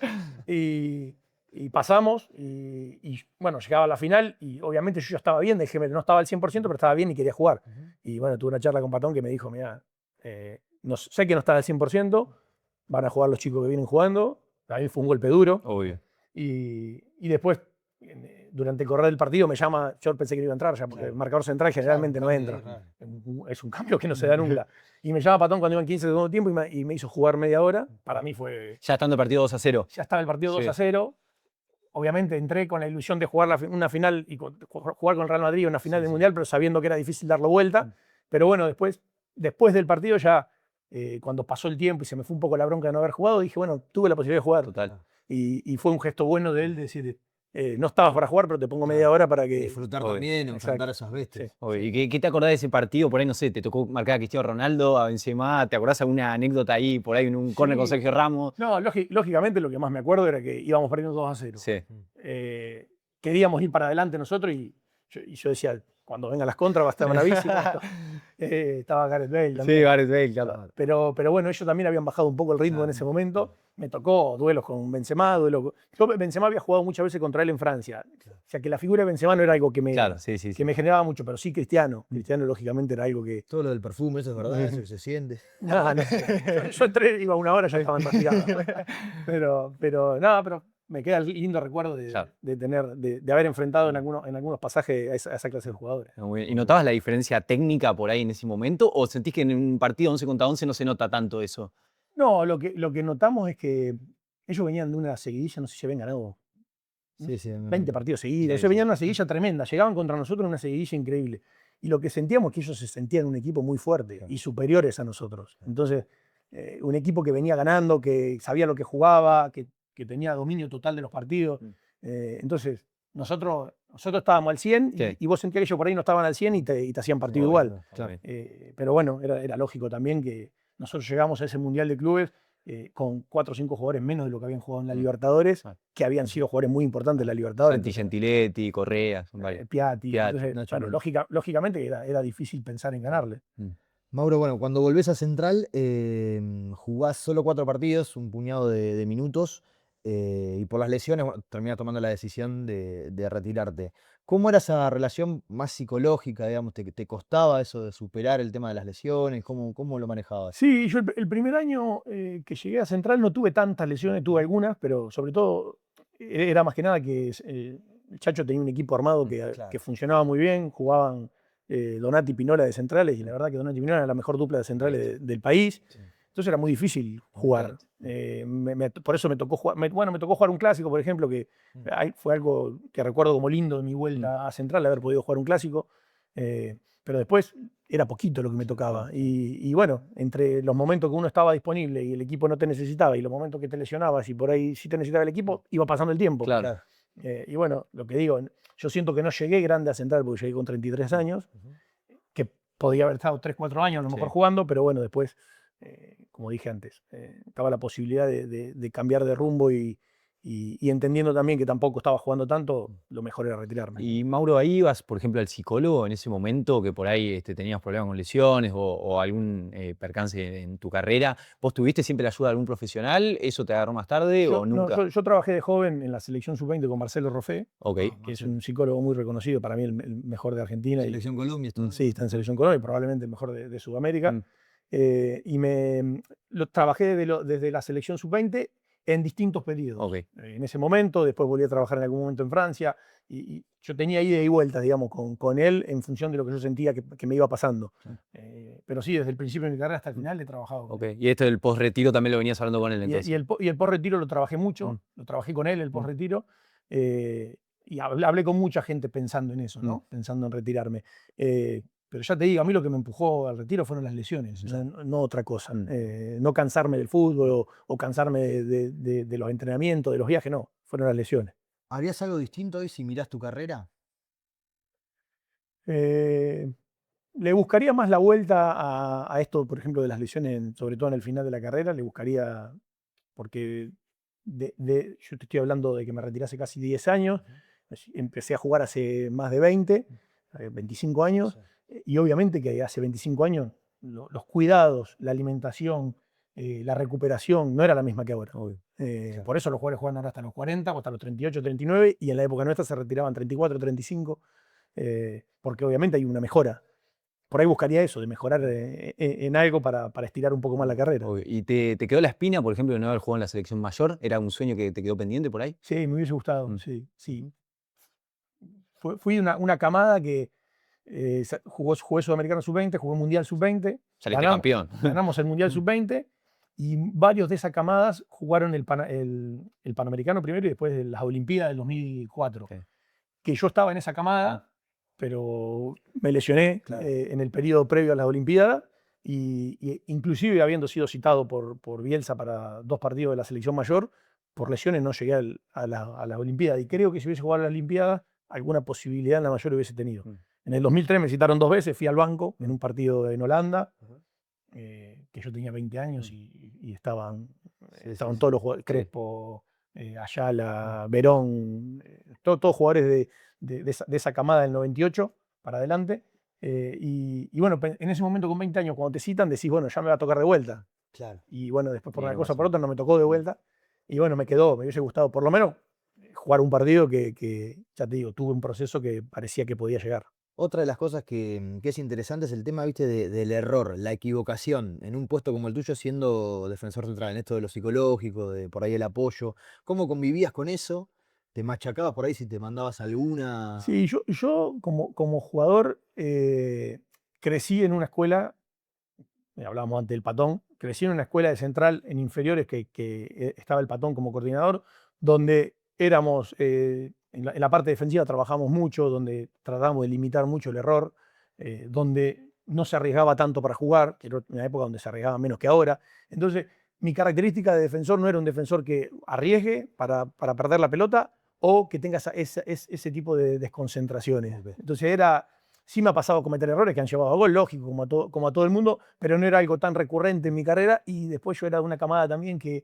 y pasamos, y bueno, llegaba a la final, y obviamente yo ya estaba bien del gemelo, no estaba al 100%, pero estaba bien y quería jugar. Y bueno, tuve una charla con Patón que me dijo, mira, sé que no está al 100%, van a jugar los chicos que vienen jugando, a mí fue un golpe duro. Obvio. Y después durante el correr del partido me llama, yo pensé que iba a entrar ya, porque el marcador central generalmente no entra. Es un cambio que no se da nunca. Y me llama Patón cuando iban 15 de segundo tiempo y me hizo jugar media hora. Para mí fue... Ya estando el partido 2-0. Ya estaba el partido Sí. 2-0. Obviamente entré con la ilusión de jugar una final y jugar con el Real Madrid una final del Mundial, pero sabiendo que era difícil darlo vuelta. Pero bueno, después del partido ya, cuando pasó el tiempo y se me fue un poco la bronca de no haber jugado, dije, bueno, tuve la posibilidad de jugar. Total. Y fue un gesto bueno de él decir, no estabas para jugar, pero te pongo media hora para que... Disfrutar Obvio. también, enfrentar Exacto. a esas bestias. Sí. Obvio. ¿Y qué te acordás de ese partido? Por ahí, no sé, te tocó marcar a Cristiano Ronaldo, a Benzema, ¿te acordás alguna anécdota ahí, por ahí en un córner con Sí. Sergio Ramos? No, lógicamente lo que más me acuerdo era que íbamos perdiendo 2-0. Sí. Queríamos ir para adelante nosotros y yo decía, cuando vengan las contras va a estar bravísimo. Estaba Gareth Bale también. Sí, Gareth Bale, claro. Pero bueno, ellos también habían bajado un poco el ritmo en ese momento. Me tocó duelos con Benzema, yo Benzema había jugado muchas veces contra él en Francia. O sea que la figura de Benzema no era algo que me, Claro, sí. que me generaba mucho, pero sí Cristiano. Cristiano lógicamente era algo que... Todo lo del perfume, eso es verdad, eso que se siente. No. Yo entré, iba una hora, ya estaban retirados. Pero me queda el lindo recuerdo Claro. de haber enfrentado en algunos pasajes a esa clase de jugadores. Muy bien. ¿Y notabas la diferencia técnica por ahí en ese momento? ¿O sentís que en un partido 11 contra 11 no se nota tanto eso? No, lo que notamos es que ellos venían de una seguidilla, no sé si habían ganado Sí, sí. 20 partidos seguidos. Sí, Ellos venían de una seguidilla tremenda, llegaban contra nosotros en una seguidilla increíble. Y lo que sentíamos es que ellos se sentían un equipo muy fuerte y superiores a nosotros. Entonces, un equipo que venía ganando, que sabía lo que jugaba, que tenía dominio total de los partidos. Entonces, nosotros estábamos al 100 Sí. y vos sentías que ellos por ahí no estaban al 100 y te hacían partido igual. Claro. Pero bueno, era lógico también que nosotros llegamos a ese Mundial de Clubes con 4 o 5 jugadores menos de lo que habían jugado en la Libertadores, que habían sido jugadores muy importantes en la Libertadores. Santi Gentiletti, Correa, son varios. Piatti. Entonces, Nacho bueno, Monti. lógicamente era difícil pensar en ganarle. Mauro, bueno, cuando volvés a Central, jugás solo 4 partidos, un puñado de minutos, y por las lesiones, bueno, terminás tomando la decisión de retirarte. ¿Cómo era esa relación más psicológica, digamos? ¿Te costaba eso de superar el tema de las lesiones? ¿Cómo lo manejabas? Sí, yo el primer año que llegué a Central no tuve tantas lesiones, tuve algunas, pero sobre todo era más que nada que el Chacho tenía un equipo armado Claro. que funcionaba muy bien, jugaban Donati y Pinola de centrales, y la verdad que Donati y Pinola era la mejor dupla de centrales del país. Sí. Entonces era muy difícil jugar. Por eso me tocó jugar. Me tocó jugar un clásico, por ejemplo, que fue algo que recuerdo como lindo de mi vuelta a Central, haber podido jugar un clásico. Pero después era poquito lo que me tocaba. Y bueno, entre los momentos que uno estaba disponible y el equipo no te necesitaba, y los momentos que te lesionabas y por ahí sí te necesitaba el equipo, iba pasando el tiempo. Claro. Y bueno, lo que digo, yo siento que no llegué grande a Central porque llegué con 33 años, que podía haber estado 3, 4 años a lo mejor jugando, pero bueno, después, como dije antes, estaba la posibilidad de cambiar de rumbo y entendiendo también que tampoco estaba jugando tanto, lo mejor era retirarme. Y Mauro, ahí ibas, por ejemplo, al psicólogo en ese momento que por ahí tenías problemas con lesiones o algún percance en tu carrera. ¿Vos tuviste siempre la ayuda de algún profesional? ¿Eso te agarró más tarde o nunca? Yo trabajé de joven en la selección sub-20 con Marcelo Roffé, Ok. que es un psicólogo muy reconocido, para mí el mejor de Argentina. Selección Colombia. Sí, está en Selección Colombia y probablemente el mejor de Sudamérica. Y lo trabajé desde la selección sub-20 en distintos periodos. Ok. En ese momento, después volví a trabajar en algún momento en Francia y yo tenía ida y vuelta, digamos, con él en función de lo que yo sentía que me iba pasando. Pero sí, desde el principio de mi carrera hasta el final he trabajado con él. Y esto del post-retiro también lo venías hablando con él entonces. Y el post-retiro lo trabajé mucho, lo trabajé con él, el post-retiro, y hablé con mucha gente pensando en eso, ¿no? Pensando en retirarme. Pero ya te digo, a mí lo que me empujó al retiro fueron las lesiones, no otra cosa. No cansarme del fútbol o cansarme de los entrenamientos, de los viajes, no, fueron las lesiones. ¿Harías algo distinto hoy si mirás tu carrera? Le buscaría más la vuelta a esto, por ejemplo, de las lesiones, sobre todo en el final de la carrera, le buscaría, porque yo te estoy hablando de que me retiré hace casi 10 años, empecé a jugar hace más de 20, 25 años, y obviamente que hace 25 años los cuidados, la alimentación, la recuperación no era la misma que ahora. Por eso los jugadores juegan ahora hasta los 40 o hasta los 38, 39, y en la época nuestra se retiraban 34, 35, porque obviamente hay una mejora. Por ahí buscaría eso, de mejorar en algo para estirar un poco más la carrera. ¿Y te quedó la espina, por ejemplo, de no haber jugado en la selección mayor? ¿Era un sueño que te quedó pendiente por ahí? Sí, me hubiese gustado, sí. fui una camada que jugué Sudamericano Sub-20, jugué Mundial Sub-20. Saliste campeón. Ganamos el Mundial Sub-20 y varios de esas camadas jugaron el Panamericano primero y después las Olimpiadas del 2004. Okay. Que yo estaba en esa camada, pero me lesioné en el periodo previo a las Olimpiadas y inclusive habiendo sido citado por Bielsa para 2 partidos de la selección mayor, por lesiones no llegué a las Olimpiadas. Y creo que si hubiese jugado a las Olimpiadas, alguna posibilidad en la mayor hubiese tenido. En el 2003 me citaron 2 veces, fui al banco en un partido en Holanda, que yo tenía 20 años y estaban todos los jugadores, Crespo, Ayala, Verón, todos jugadores de esa camada del 98 para adelante. Y bueno, en ese momento con 20 años, cuando te citan, decís, bueno, ya me va a tocar de vuelta. Claro. Y bueno, después por una cosa o por otra no me tocó de vuelta. Y bueno, me hubiese gustado por lo menos jugar un partido que, ya te digo, tuve un proceso que parecía que podía llegar. Otra de las cosas que es interesante es el tema, viste, del error, la equivocación, en un puesto como el tuyo siendo defensor central, en esto de lo psicológico, de por ahí el apoyo. ¿Cómo convivías con eso? ¿Te machacabas por ahí si te mandabas alguna? Sí, yo como jugador crecí en una escuela, hablábamos antes del Patón, crecí en una escuela de central en inferiores que estaba el Patón como coordinador, donde éramos, en la parte defensiva trabajamos mucho, donde tratábamos de limitar mucho el error, donde no se arriesgaba tanto para jugar, que era una época donde se arriesgaba menos que ahora. Entonces, mi característica de defensor no era un defensor que arriesgue para perder la pelota o que tenga ese tipo de desconcentraciones. Ok. Entonces sí me ha pasado cometer errores que han llevado a gol, lógico, como a todo el mundo, pero no era algo tan recurrente en mi carrera y después yo era de una camada también que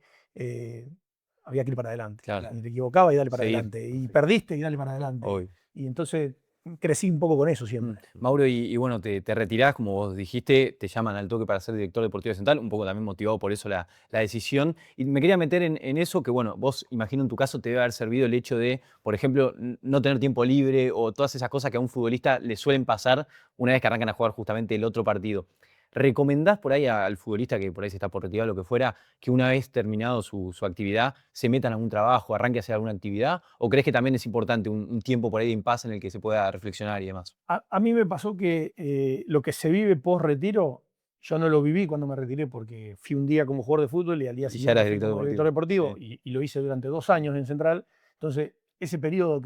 había que ir para adelante. Claro. Y te equivocabas y dale para Seguir. adelante. Y perdiste y dale para adelante. Obvio. Y entonces crecí un poco con eso siempre. Mauro, y bueno, te retirás, como vos dijiste, te llaman al toque para ser director deportivo central, un poco también motivado por eso la decisión. Y me quería meter en eso, que bueno, vos imagino en tu caso te debe haber servido el hecho de, por ejemplo, no tener tiempo libre o todas esas cosas que a un futbolista le suelen pasar una vez que arrancan a jugar justamente el otro partido. ¿Recomendás por ahí al futbolista que por ahí se está por retirar, lo que fuera, que una vez terminado su actividad se meta en algún trabajo, arranque a hacer alguna actividad? ¿O crees que también es importante un tiempo por ahí de impasse en el que se pueda reflexionar y demás? A mí me pasó que lo que se vive post-retiro, yo no lo viví cuando me retiré porque fui un día como jugador de fútbol y al día Y ya siguiente eras fui director como deportivo. director deportivo Sí. y lo hice durante 2 años en Central. Entonces, ese periodo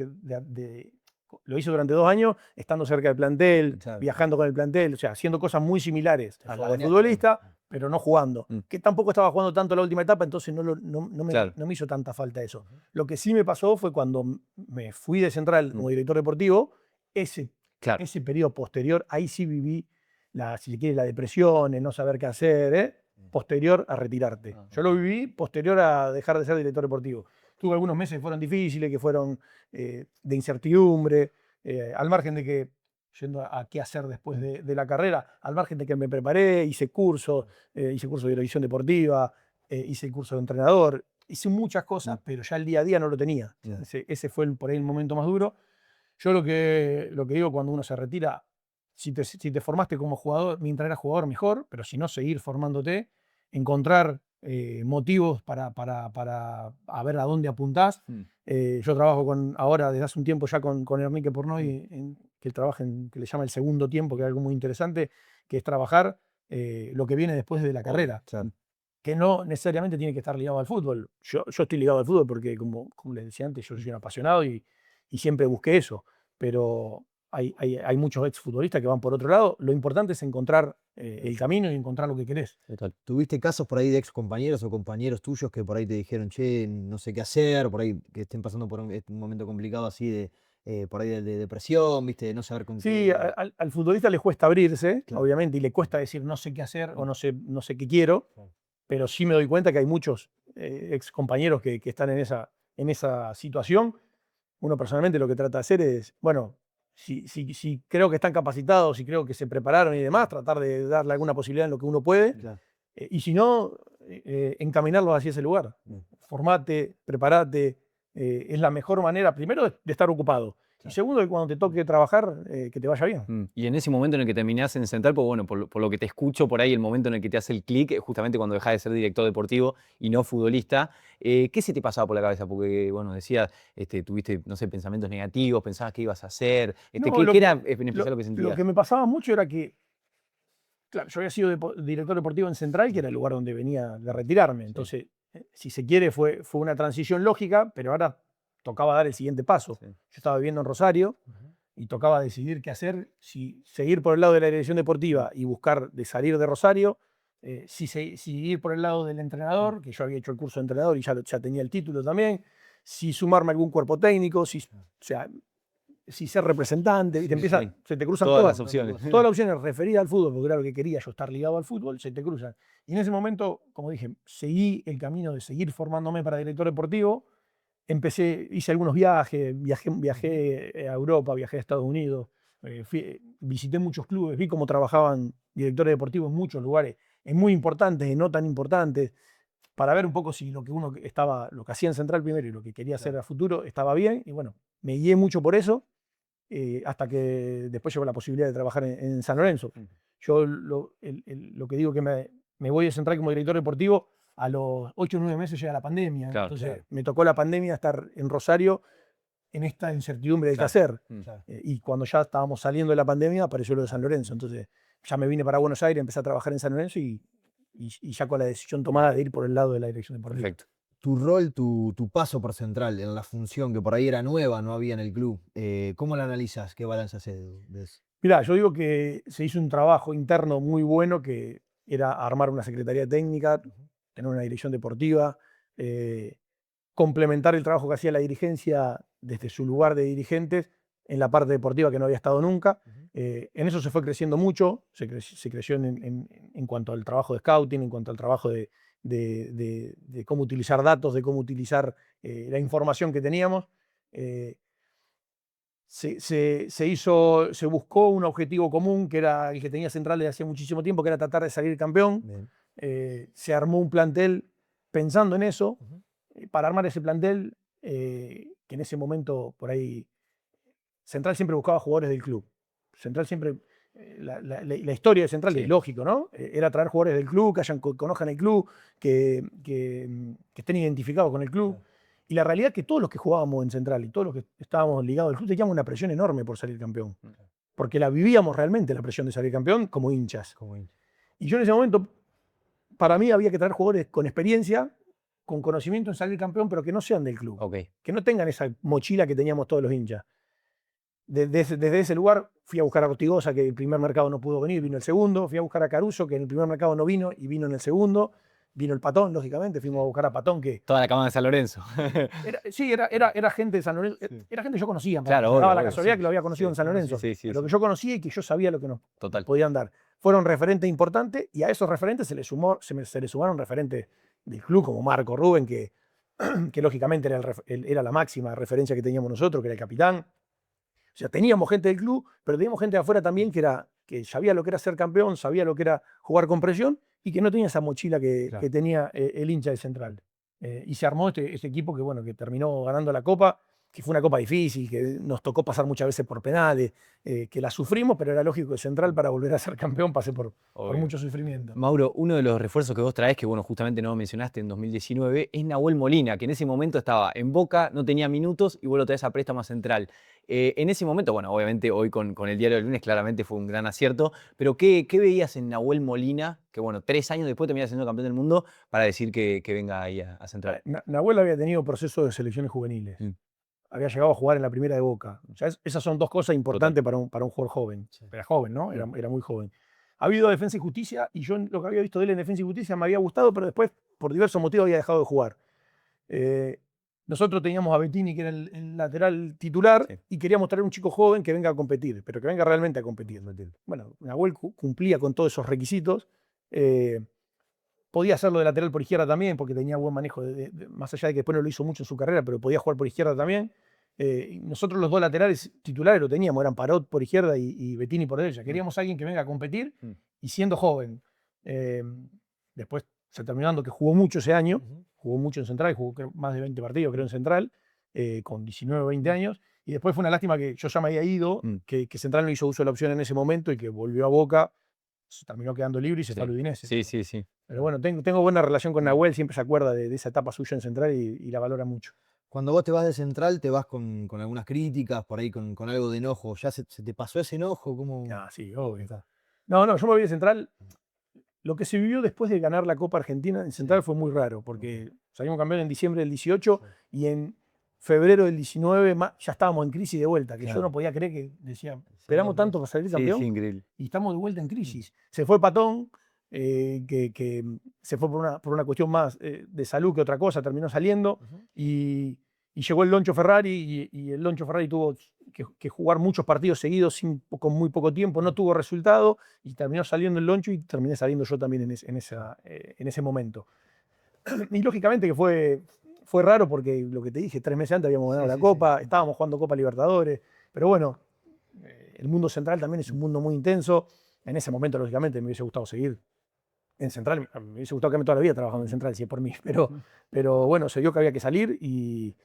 lo hice durante 2 años, estando cerca del plantel, Claro. viajando con el plantel, o sea, haciendo cosas muy similares Te a la de fogoneaste. futbolista, pero no jugando. Mm. Que tampoco estaba jugando tanto la última etapa, entonces no Claro. me hizo tanta falta eso. Lo que sí me pasó fue cuando me fui de Central como director deportivo, Claro. ese periodo posterior, ahí sí viví, si se quiere, la depresión, el no saber qué hacer, posterior a retirarte. Yo lo viví posterior a dejar de ser director deportivo. Tuve algunos meses que fueron difíciles, que fueron de incertidumbre, al margen de que, yendo a qué hacer después de la carrera, al margen de que me preparé, hice curso de dirección deportiva, hice curso de entrenador, hice muchas cosas, pero ya el día a día no lo tenía. Yeah. Ese fue por ahí el momento más duro. Yo lo que digo cuando uno se retira, si te formaste como jugador, mientras eras jugador, mejor, pero si no, seguir formándote, encontrar motivos para a ver a dónde apuntás. Yo trabajo ahora desde hace un tiempo ya con Enrique Pornoy, que él trabaja que le llama el segundo tiempo, que es algo muy interesante, que es trabajar lo que viene después de la carrera. Claro. Que no necesariamente tiene que estar ligado al fútbol. Yo estoy ligado al fútbol porque, como les decía antes, yo soy un apasionado y siempre busqué eso. Pero hay muchos exfutbolistas que van por otro lado. Lo importante es encontrar el camino y encontrar lo que querés. Total. ¿Tuviste casos por ahí de ex compañeros o compañeros tuyos que por ahí te dijeron, che, no sé qué hacer, por ahí que estén pasando por un momento complicado así por ahí de depresión, viste, de no saber con Sí, qué? al futbolista le cuesta abrirse, Claro. obviamente, y le cuesta decir no sé qué hacer o no sé qué quiero, Claro. pero sí me doy cuenta que hay muchos ex compañeros que están en esa situación. Uno personalmente lo que trata de hacer es, bueno, si creo que están capacitados, si creo que se prepararon y demás, tratar de darle alguna posibilidad en lo que uno puede, Claro. y si no, encaminarlos hacia ese lugar. Mm. Formate, preparate, es la mejor manera, primero, de estar ocupado. Y segundo, que cuando te toque trabajar, que te vaya bien. Y en ese momento en el que terminás en Central, pues bueno, por lo que te escucho por ahí, el momento en el que te hace el clic, es justamente cuando dejás de ser director deportivo y no futbolista. ¿Qué se te pasaba por la cabeza? Porque, bueno, decías, tuviste, no sé, pensamientos negativos, pensabas qué ibas a hacer. No, ¿Qué era en especial lo que sentías? Lo que me pasaba mucho era que, claro, yo había sido director deportivo en Central, que era el lugar donde venía de retirarme. Entonces, si se quiere, fue una transición lógica, pero ahora tocaba dar el siguiente paso. Sí. Yo estaba viviendo en Rosario y tocaba decidir qué hacer, si seguir por el lado de la dirección deportiva y buscar de salir de Rosario, si ir por el lado del entrenador, que yo había hecho el curso de entrenador y ya tenía el título también, si sumarme a algún cuerpo técnico, o sea, si ser representante, y Sí. se te cruzan Todas todas las opciones. todas las opciones referidas al fútbol, porque era lo que quería yo, estar ligado al fútbol, se te cruzan. Y en ese momento, como dije, seguí el camino de seguir formándome para director deportivo. Hice algunos viajes, viajé a Europa, viajé a Estados Unidos, visité muchos clubes, vi cómo trabajaban directores deportivos en muchos lugares, en muy importantes, en no tan importantes, para ver un poco si lo que lo que hacía en Central primero y lo que quería hacer a futuro estaba bien. Y bueno, me guié mucho por eso, hasta que después llegó la posibilidad de trabajar en San Lorenzo. Yo lo que digo que me voy de Central como director deportivo, a los 8 o 9 meses llega la pandemia. Claro. Entonces me tocó la pandemia estar en Rosario en esta incertidumbre de qué hacer. Y cuando ya estábamos saliendo de la pandemia apareció lo de San Lorenzo. Entonces ya me vine para Buenos Aires, empecé a trabajar en San Lorenzo y ya con la decisión tomada de ir por el lado de la dirección deportiva. Perfecto. Tu rol, tu paso por Central en la función que por ahí era nueva, no había en el club, ¿cómo la analizas? ¿Qué balance haces de eso? Mirá, yo digo que se hizo un trabajo interno muy bueno, que era armar una secretaría técnica, tener una dirección deportiva, complementar el trabajo que hacía la dirigencia desde su lugar de dirigentes en la parte deportiva, que no había estado nunca. En eso se fue creciendo mucho, se creció en cuanto al trabajo de scouting, en cuanto al trabajo de cómo utilizar datos, de cómo utilizar la información que teníamos. Se buscó un objetivo común, que era el que tenía Central desde hace muchísimo tiempo, que era tratar de salir campeón. Se armó un plantel pensando en eso. Para armar ese plantel, que en ese momento por ahí Central siempre buscaba jugadores del club. Central siempre, la historia de Central es lógico, ¿no? Era traer jugadores del club, que conozcan el club, que estén identificados con el club. Y la realidad es que todos los que jugábamos en Central y todos los que estábamos ligados al club teníamos una presión enorme por salir campeón. Porque la vivíamos realmente, la presión de salir campeón, como hinchas. Y yo en ese momento, para mí había que traer jugadores con experiencia, con conocimiento en salir campeón, pero que no sean del club. Que no tengan esa mochila que teníamos todos los hinchas. Desde ese lugar fui a buscar a Ortigosa, que el primer mercado no pudo venir, vino el segundo. Fui a buscar a Caruso, que en el primer mercado no vino y vino en el segundo. Vino el Patón, lógicamente, fuimos a buscar a Patón, que... Toda la cama de San Lorenzo. Era gente de San Lorenzo, era gente que yo conocía. Claro, daba la casualidad que lo había conocido en San Lorenzo. Lo que yo conocía y que yo sabía lo que nos podían dar. Fueron referentes importantes y a esos referentes se les sumaron referentes del club, como Marco Rubén, que lógicamente era la máxima referencia que teníamos nosotros, que era el capitán. O sea, teníamos gente del club, pero teníamos gente de afuera también que sabía lo que era ser campeón, sabía lo que era jugar con presión y que no tenía esa mochila que tenía el hincha de Central. Y se armó este equipo que terminó ganando la Copa, que fue una Copa difícil, que nos tocó pasar muchas veces por penales, que la sufrimos, pero era lógico que Central, para volver a ser campeón, pasé por mucho sufrimiento. Mauro, uno de los refuerzos que vos traés, que bueno, justamente no mencionaste en 2019, es Nahuel Molina, que en ese momento estaba en Boca, no tenía minutos y vos lo traes a préstamo a Central. En ese momento, bueno, obviamente hoy con el diario del lunes claramente fue un gran acierto, pero ¿qué veías en Nahuel Molina, que bueno, 3 años después termina siendo campeón del mundo, para decir que venga ahí a Central? Nahuel había tenido proceso de selecciones juveniles. Había llegado a jugar en la primera de Boca. O sea, esas son dos cosas importantes para un jugador joven. Era joven, ¿no? Era muy joven. Ha habido Defensa y Justicia, y yo lo que había visto de él en Defensa y Justicia me había gustado, pero después, por diversos motivos, había dejado de jugar. Nosotros teníamos a Bettini, que era el lateral titular, y queríamos traer un chico joven que venga a competir, pero que venga realmente a competir. Bueno, Nahuel cumplía con todos esos requisitos. Podía hacerlo de lateral por izquierda también, porque tenía buen manejo, más allá de que después no lo hizo mucho en su carrera, pero podía jugar por izquierda también. Nosotros los dos laterales titulares lo teníamos, eran Parot por izquierda y Bettini por derecha. Queríamos a alguien que venga a competir y siendo joven. Después se terminó dando que jugó mucho ese año, jugó mucho en Central, jugó más de 20 partidos creo en Central, con 19 o 20 años, Y después fue una lástima que yo ya me había ido, Mm. que Central no hizo uso de la opción en ese momento y que volvió a Boca, se terminó quedando libre y se fue al Udinese. Sí, sí, sí. Pero bueno, tengo buena relación con Nahuel, siempre se acuerda de esa etapa suya en Central y la valora mucho. Cuando vos te vas de Central, te vas con algunas críticas, por ahí con algo de enojo. ¿Ya se te pasó ese enojo? ¿Cómo? Ah, sí, obvio. No, yo me voy de Central. Lo que se vivió después de ganar la Copa Argentina en Central fue muy raro, porque salimos campeón en diciembre del 18 y en febrero del 19 ya estábamos en crisis de vuelta, que yo Claro. no podía creer que decía, esperamos tanto para salir Sí, campeón sí, increíble. y estamos de vuelta en crisis. Se fue Patón, que se fue por una cuestión más de salud que otra cosa, terminó saliendo y llegó el Loncho Ferrari y el Loncho Ferrari tuvo que jugar muchos partidos seguidos con muy poco tiempo, no tuvo resultado y terminó saliendo el Loncho y terminé saliendo yo también en ese momento. Y lógicamente que fue raro porque lo que te dije, 3 meses antes habíamos ganado la Copa, estábamos jugando Copa Libertadores, pero bueno, el mundo central también es un mundo muy intenso. En ese momento, lógicamente, me hubiese gustado seguir en Central, me hubiese gustado quedarme toda la vida trabajando en Central, si es por mí, pero bueno, se dio que había que salir y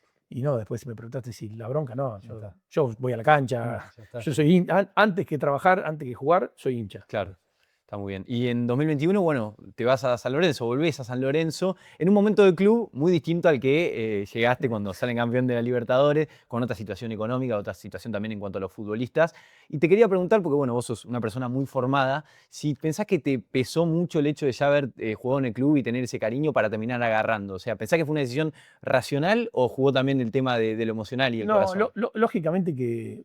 no, después me preguntaste si la bronca, no, yo voy a la cancha, yo soy antes que trabajar, antes que jugar, soy hincha. Claro, está muy bien. Y en 2021, bueno, te vas a San Lorenzo, volvés a San Lorenzo, en un momento del club muy distinto al que llegaste cuando salen campeón de la Libertadores, con otra situación económica, otra situación también en cuanto a los futbolistas. Y te quería preguntar, porque bueno, vos sos una persona muy formada, si pensás que te pesó mucho el hecho de ya haber jugado en el club y tener ese cariño para terminar agarrando. O sea, ¿pensás que fue una decisión racional o jugó también el tema de lo emocional y el corazón? Lógicamente que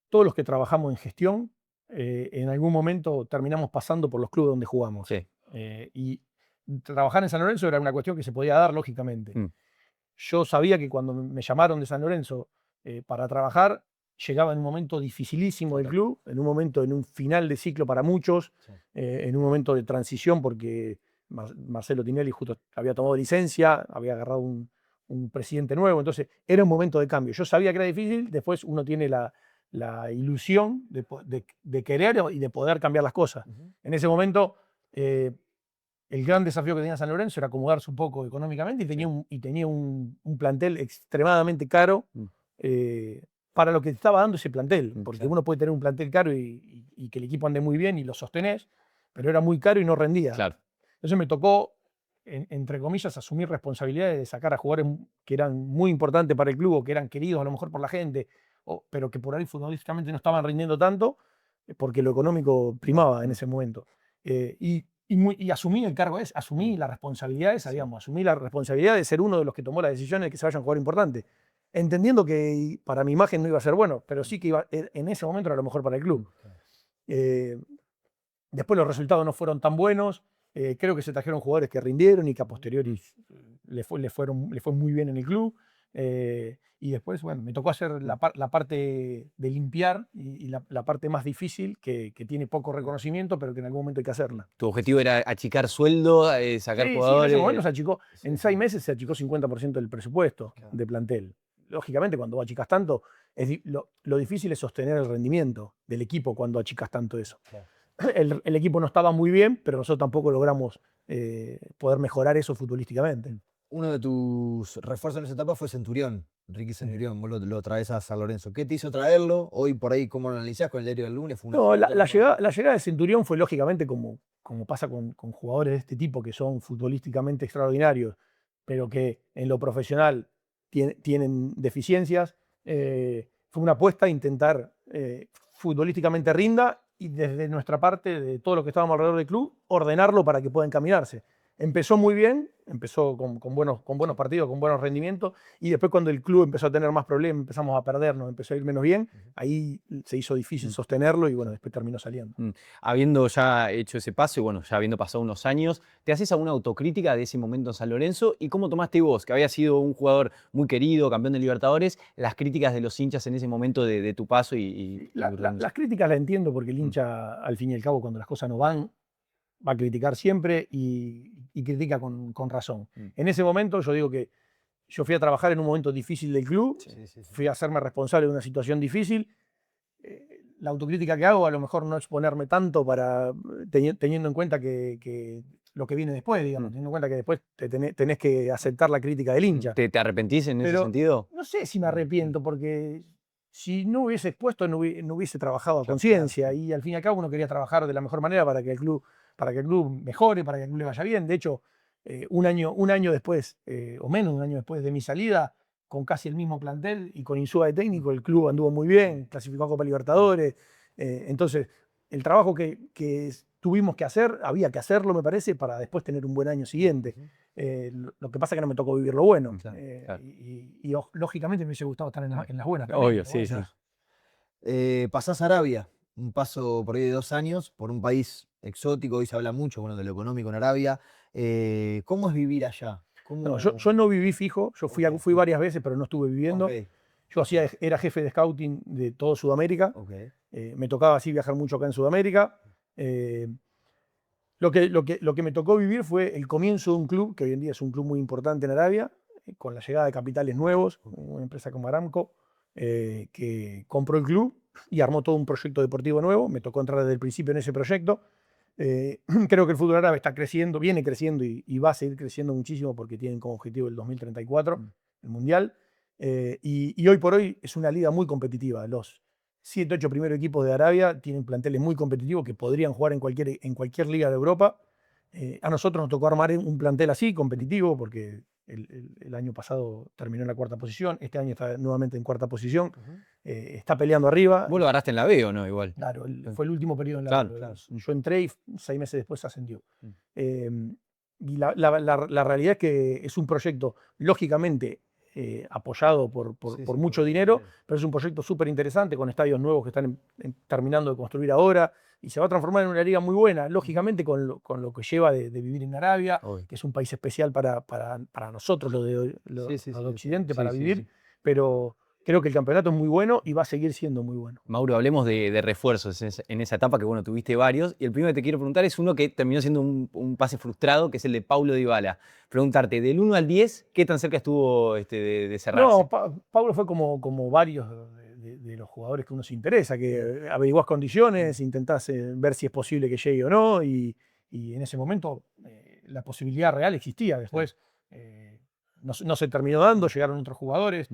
todos los que trabajamos en gestión, en algún momento terminamos pasando por los clubes donde jugamos. Sí. Y trabajar en San Lorenzo era una cuestión que se podía dar, lógicamente. Yo sabía que cuando me llamaron de San Lorenzo para trabajar, llegaba en un momento dificilísimo del club, en un final de ciclo para muchos, en un momento de transición porque Marcelo Tinelli justo había tomado licencia, había agarrado un presidente nuevo, entonces era un momento de cambio. Yo sabía que era difícil, después uno tiene la ilusión de querer y de poder cambiar las cosas. En ese momento, el gran desafío que tenía San Lorenzo era acomodarse un poco económicamente y tenía un plantel extremadamente caro para lo que estaba dando ese plantel. Porque uno puede tener un plantel caro y que el equipo ande muy bien y lo sostenés, pero era muy caro y no rendía. Claro. Entonces me tocó, entre comillas, asumir responsabilidades de sacar a jugadores que eran muy importantes para el club o que eran queridos a lo mejor por la gente, pero que por ahí futbolísticamente no estaban rindiendo tanto porque lo económico primaba en ese momento. Y asumí el cargo asumí la responsabilidad esa, digamos, asumí la responsabilidad de ser uno de los que tomó la decisión de que se vayan a jugar importante, entendiendo que para mi imagen no iba a ser bueno, pero sí que en ese momento era lo mejor para el club. Después los resultados no fueron tan buenos, creo que se trajeron jugadores que rindieron y que a posteriori le fue muy bien en el club. Y después, bueno, me tocó hacer la parte de limpiar y la parte más difícil que tiene poco reconocimiento, pero que en algún momento hay que hacerla. ¿Tu objetivo era achicar sueldo, sacar jugadores? Sí, en ese momento se achicó. En 6 meses se achicó 50% del presupuesto de plantel. Lógicamente, cuando vos achicas tanto, lo difícil es sostener el rendimiento del equipo cuando achicas tanto eso. El equipo no estaba muy bien, pero nosotros tampoco logramos poder mejorar eso futbolísticamente. Uno de tus refuerzos en esa etapa fue Centurión, Ricky Centurión. Vos lo traes a San Lorenzo. ¿Qué te hizo traerlo? Hoy por ahí, ¿cómo lo analizás con el diario del lunes? Fue No, la llegada de Centurión fue lógicamente como pasa con jugadores de este tipo que son futbolísticamente extraordinarios, pero que en lo profesional tienen deficiencias. Fue una apuesta a intentar futbolísticamente rinda y desde nuestra parte, de todo lo que estábamos alrededor del club, ordenarlo para que pueda encaminarse. Empezó muy bien, empezó con buenos partidos, con buenos rendimientos, y después cuando el club empezó a tener más problemas, empezamos a perdernos, empezó a ir menos bien, ahí se hizo difícil sostenerlo y bueno, después terminó saliendo. Habiendo ya hecho ese paso y bueno, ya habiendo pasado unos años, ¿te haces alguna autocrítica de ese momento en San Lorenzo? ¿Y cómo tomaste vos, que habías sido un jugador muy querido, campeón de Libertadores, las críticas de los hinchas en ese momento de tu paso? Las críticas las entiendo porque el hincha, al fin y al cabo, cuando las cosas no van, va a criticar siempre y critica con razón. En ese momento yo digo que yo fui a trabajar en un momento difícil del club, fui a hacerme responsable de una situación difícil. La autocrítica que hago a lo mejor no exponerme tanto para teniendo en cuenta que lo que viene después, digamos, teniendo en cuenta que después tenés que aceptar la crítica del hincha. ¿Te arrepentís en ese sentido? No sé si me arrepiento porque si no hubiese expuesto, no hubiese trabajado a conciencia. Y al fin y al cabo uno quería trabajar de la mejor manera para que el club mejore, para que el club le vaya bien. De hecho, un año después, o menos de un año después de mi salida, con casi el mismo plantel y con Insúa de técnico, el club anduvo muy bien, clasificó a Copa Libertadores. Entonces, el trabajo que tuvimos que hacer, había que hacerlo, me parece, para después tener un buen año siguiente. Lo que pasa es que no me tocó vivir lo bueno. Claro. Y lógicamente me hubiese gustado estar en las buenas también. Obvio, ¿no? sí, O sea, sí. Pasás a Arabia, un paso por ahí de 2 años, por un país exótico, hoy se habla mucho, bueno, de lo económico en Arabia. ¿Cómo es vivir allá? no, yo no viví fijo, yo fui, Ok. fui varias veces, pero no estuve viviendo. Ok, Yo era jefe de scouting de todo Sudamérica. ok. Me tocaba así viajar mucho acá en Sudamérica. Lo que me tocó vivir fue el comienzo de un club, que hoy en día es un club muy importante en Arabia, con la llegada de capitales nuevos, una empresa como Aramco, que compró el club y armó todo un proyecto deportivo nuevo. Me tocó entrar desde el principio en ese proyecto. Creo que el fútbol árabe está creciendo, viene creciendo y va a seguir creciendo muchísimo porque tienen como objetivo el 2034, el Mundial. Y hoy por hoy es una liga muy competitiva. Los 7, 8 primeros equipos de Arabia tienen planteles muy competitivos que podrían jugar en cualquier liga de Europa. A nosotros nos tocó armar un plantel así, competitivo, porque el año pasado terminó en la 4ª posición, este año está nuevamente en 4ª posición, está peleando arriba. ¿Vos lo agarraste en la B o no? Igual. Claro, fue el último periodo en la Claro, B. claro. Yo entré y 6 meses después ascendió. Mm. Eh, y la realidad es que es un proyecto, lógicamente, apoyado por mucho dinero, pero es un proyecto súper interesante con estadios nuevos que están terminando de construir ahora y se va a transformar en una liga muy buena, lógicamente con lo que lleva de vivir en Arabia, Obvio. que es un país especial para nosotros, los de Occidente, para Sí, vivir, sí. pero creo que el campeonato es muy bueno y va a seguir siendo muy bueno. Mauro, hablemos de refuerzos en esa etapa, que bueno, tuviste varios. Y el primero que te quiero preguntar es uno que terminó siendo un pase frustrado, que es el de Paulo Dybala. Preguntarte, del 1 al 10, ¿qué tan cerca estuvo de cerrarse? No, Pablo fue como varios de los jugadores que uno se interesa, que averiguás condiciones, intentás ver si es posible que llegue o no, y en ese momento la posibilidad real existía. Después no se terminó dando, llegaron otros jugadores.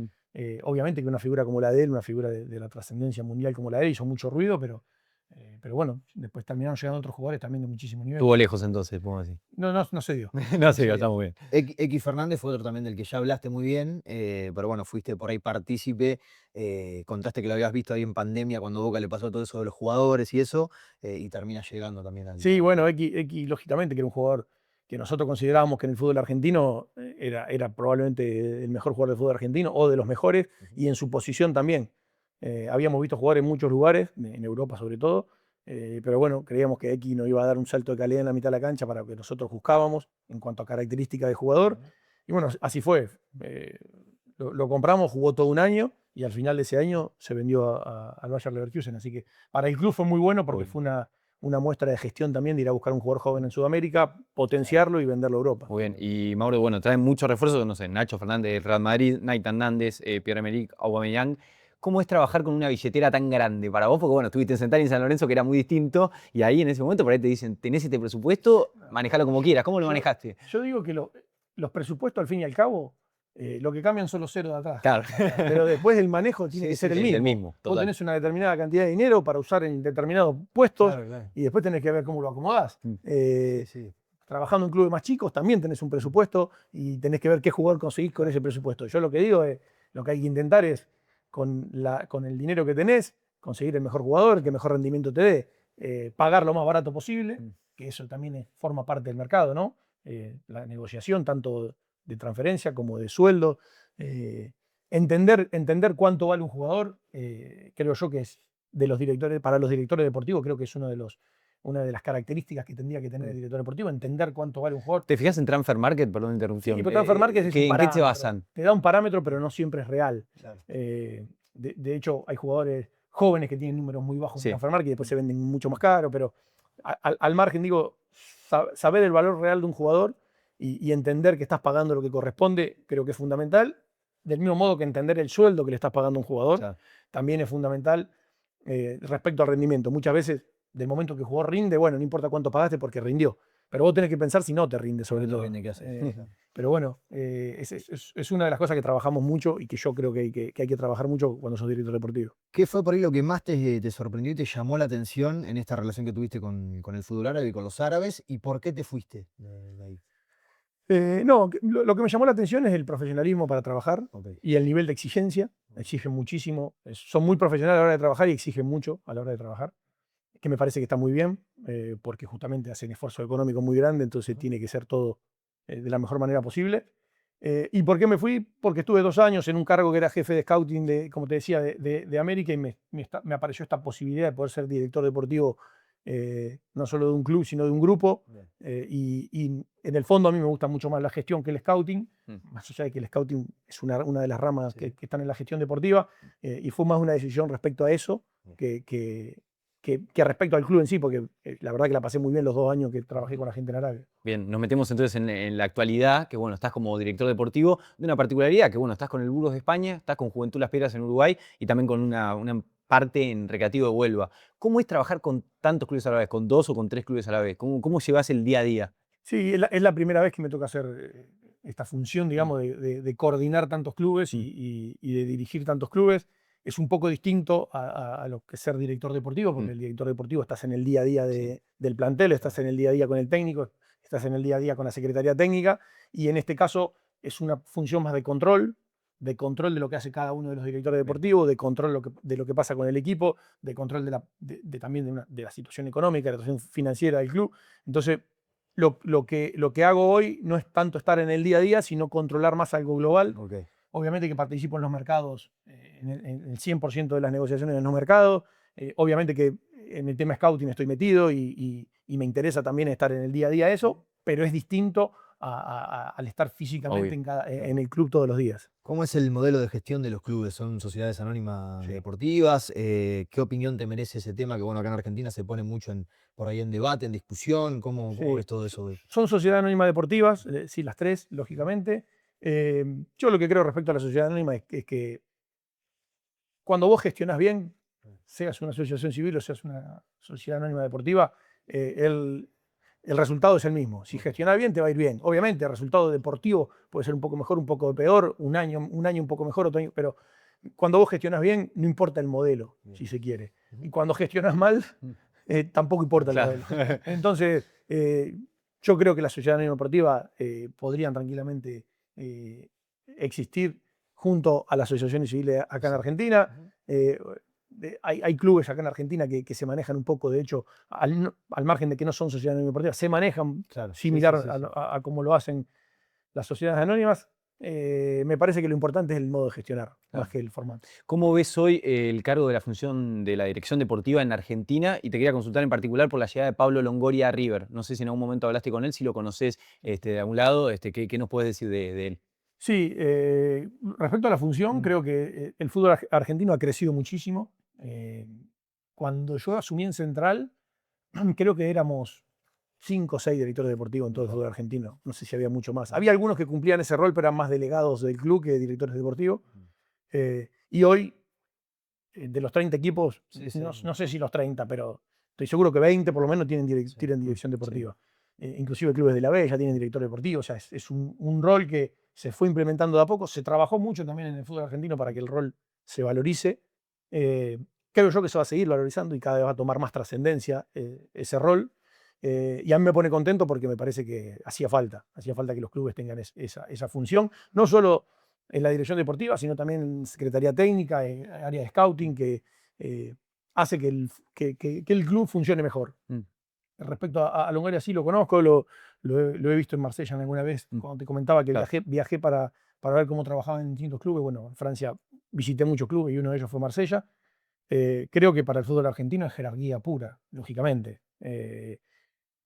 Obviamente que una figura como la de él, una figura de la trascendencia mundial como la de él, hizo mucho ruido, pero bueno, después terminaron llegando otros jugadores también de muchísimo nivel. Estuvo lejos entonces, podemos decir. No se dio. No sé, está muy bien. X Fernández fue otro también del que ya hablaste muy bien, pero bueno, fuiste por ahí partícipe, contaste que lo habías visto ahí en pandemia cuando Boca le pasó todo eso de los jugadores y eso, y termina llegando también al... Sí, bueno, X lógicamente que era un jugador que nosotros considerábamos que en el fútbol argentino era probablemente el mejor jugador del fútbol argentino o de los mejores, y en su posición también. Habíamos visto jugar en muchos lugares, en Europa sobre todo, pero bueno, creíamos que X nos iba a dar un salto de calidad en la mitad de la cancha para lo que nosotros buscábamos en cuanto a características de jugador. Y bueno, así fue. Lo compramos, jugó todo un año y al final de ese año se vendió al Bayer Leverkusen. Así que para el club fue muy bueno porque fue una muestra de gestión también de ir a buscar un jugador joven en Sudamérica, potenciarlo y venderlo a Europa. Muy bien. Y Mauro, bueno, traen muchos refuerzos, no sé, Nacho Fernández del Real Madrid, Nathan Nández, Pierre-Emerick Aubameyang. ¿Cómo es trabajar con una billetera tan grande para vos? Porque bueno, estuviste en Central y en San Lorenzo, que era muy distinto, y ahí en ese momento por ahí te dicen, tenés este presupuesto, manejalo como quieras. ¿Cómo lo manejaste? Yo digo que los presupuestos, al fin y al cabo, lo que cambian son los ceros de atrás. Claro. Pero después el manejo tiene que ser el mismo. El mismo, Vos total. tenés una determinada cantidad de dinero para usar en determinados puestos, Claro. y después tenés que ver cómo lo acomodás. Sí. Trabajando en clubes más chicos también tenés un presupuesto y tenés que ver qué jugador conseguís con ese presupuesto. Yo lo que digo es, lo que hay que intentar es, con el dinero que tenés, conseguir el mejor jugador, que mejor rendimiento te dé, pagar lo más barato posible, que eso también forma parte del mercado, ¿no? La negociación tanto de transferencia como de sueldo. Entender cuánto vale un jugador, creo yo que es para los directores deportivos, creo que es una de las características que tendría que tener el director deportivo, entender cuánto vale un jugador. ¿Te fijas en Transfer Market? Perdón la interrupción. Sí, pero Transfer Market es un ¿En qué parámetro. se basan? Te da un parámetro, pero no siempre es real. Claro. De hecho, hay jugadores jóvenes que tienen números muy bajos Sí. en Transfer Market y después se venden mucho más caro, pero al margen, digo, saber el valor real de un jugador y entender que estás pagando lo que corresponde, creo que es fundamental. Del mismo modo que entender el sueldo que le estás pagando a un jugador, Claro. también es fundamental respecto al rendimiento. Muchas veces, del momento que el jugador rinde, bueno, no importa cuánto pagaste porque rindió. Pero vos tenés que pensar si no te rinde, sobre No todo. rinde, ¿qué haces? Pero bueno, es una de las cosas que trabajamos mucho y que yo creo que hay que trabajar mucho cuando sos director deportivo. ¿Qué fue por ahí lo que más te sorprendió y te llamó la atención en esta relación que tuviste con el fútbol árabe y con los árabes? ¿Y por qué te fuiste de ahí? No, lo que me llamó la atención es el profesionalismo para trabajar Ok. y el nivel de exigencia. Exigen muchísimo. Son muy profesionales a la hora de trabajar y exigen mucho a la hora de trabajar, que me parece que está muy bien, porque justamente hacen esfuerzo económico muy grande, entonces tiene que ser todo de la mejor manera posible. ¿Y por qué me fui? Porque estuve 2 años en un cargo que era jefe de scouting, como te decía, de América, y me apareció esta posibilidad de poder ser director deportivo, no solo de un club, sino de un grupo. Bien. Y en el fondo a mí me gusta mucho más la gestión que el scouting, Mm. más allá de que el scouting es una de las ramas Sí. que están en la gestión deportiva, y fue más una decisión respecto a eso Bien. que respecto al club en sí, porque la verdad que la pasé muy bien los 2 años que trabajé con la gente en Arabia. Bien, nos metemos entonces en la actualidad, que bueno, estás como director deportivo, de una particularidad, que bueno, estás con el Burgos de España, estás con Juventud Las Piedras en Uruguay y también con una parte en Recreativo de Huelva. ¿Cómo es trabajar con tantos clubes a la vez, con 2 o con 3 clubes a la vez? ¿Cómo llevas el día a día? Sí, es la primera vez que me toca hacer esta función, digamos, de coordinar tantos clubes y de dirigir tantos clubes. Es un poco distinto a lo que ser director deportivo, porque el director deportivo estás en el día a día del plantel, estás en el día a día con el técnico, estás en el día a día con la secretaría técnica, y en este caso es una función más de control de lo que hace cada uno de los directores deportivos, de control de lo que pasa con el equipo, de control también de la situación económica, de la situación financiera del club. Entonces, lo que hago hoy no es tanto estar en el día a día, sino controlar más algo global. Ok. Obviamente que participo en los mercados, en el 100% de las negociaciones en los mercados. Obviamente que en el tema scouting estoy metido y me interesa también estar en el día a día eso, pero es distinto al estar físicamente en el club todos los días. ¿Cómo es el modelo de gestión de los clubes? ¿Son sociedades anónimas Sí. deportivas? ¿Qué opinión te merece ese tema? Que bueno, acá en Argentina se pone mucho por ahí en debate, en discusión. ¿Cómo Sí. ves todo eso hoy? Son sociedades anónimas deportivas, sí, las 3, lógicamente. Yo lo que creo respecto a la sociedad anónima es que cuando vos gestionás bien, seas una asociación civil o seas una sociedad anónima deportiva, el resultado es el mismo. Si gestionás bien, te va a ir bien. Obviamente, el resultado deportivo puede ser un poco mejor, un poco peor, un año un poco mejor, otro año, pero cuando vos gestionás bien, no importa el modelo, si se quiere. Y cuando gestionás mal, tampoco importa el Claro. modelo. Entonces, yo creo que la sociedad anónima deportiva podrían tranquilamente existir junto a las asociaciones civiles acá en Argentina. Hay clubes acá en Argentina que se manejan un poco, de hecho, al margen de que no son sociedades anónimas deportivas, se manejan Claro. similar Sí, sí, sí. a como lo hacen las sociedades anónimas. Me parece que lo importante es el modo de gestionar, más que el formato. ¿Cómo ves hoy el cargo de la función de la dirección deportiva en Argentina? Y te quería consultar en particular por la llegada de Pablo Longoria a River. No sé si en algún momento hablaste con él, si lo conoces de algún lado, ¿qué nos puedes decir de él? Sí, respecto a la función, creo que el fútbol argentino ha crecido muchísimo. Cuando yo asumí en Central, creo que éramos 5 o 6 directores deportivos en todo el fútbol argentino. No sé si había mucho más. Había algunos que cumplían ese rol, pero eran más delegados del club que directores deportivos. Y hoy, de los 30 equipos, Sí, sí. no sé si los 30, pero estoy seguro que 20 por lo menos tienen dirección deportiva. Inclusive clubes de la B ya tienen director deportivo. O sea, es un rol que se fue implementando de a poco. Se trabajó mucho también en el fútbol argentino para que el rol se valorice. Creo yo que se va a seguir valorizando y cada vez va a tomar más trascendencia ese rol. Y a mí me pone contento porque me parece que hacía falta que los clubes tengan esa función, no solo en la dirección deportiva, sino también en secretaría técnica, en área de scouting, que hace que el club funcione mejor. Mm. Respecto a Longoria, sí lo conozco, lo he visto en Marsella alguna vez, cuando te comentaba que Claro. viajé para ver cómo trabajaban en distintos clubes. Bueno, en Francia visité muchos clubes y uno de ellos fue Marsella. Creo que para el fútbol argentino es jerarquía pura, lógicamente.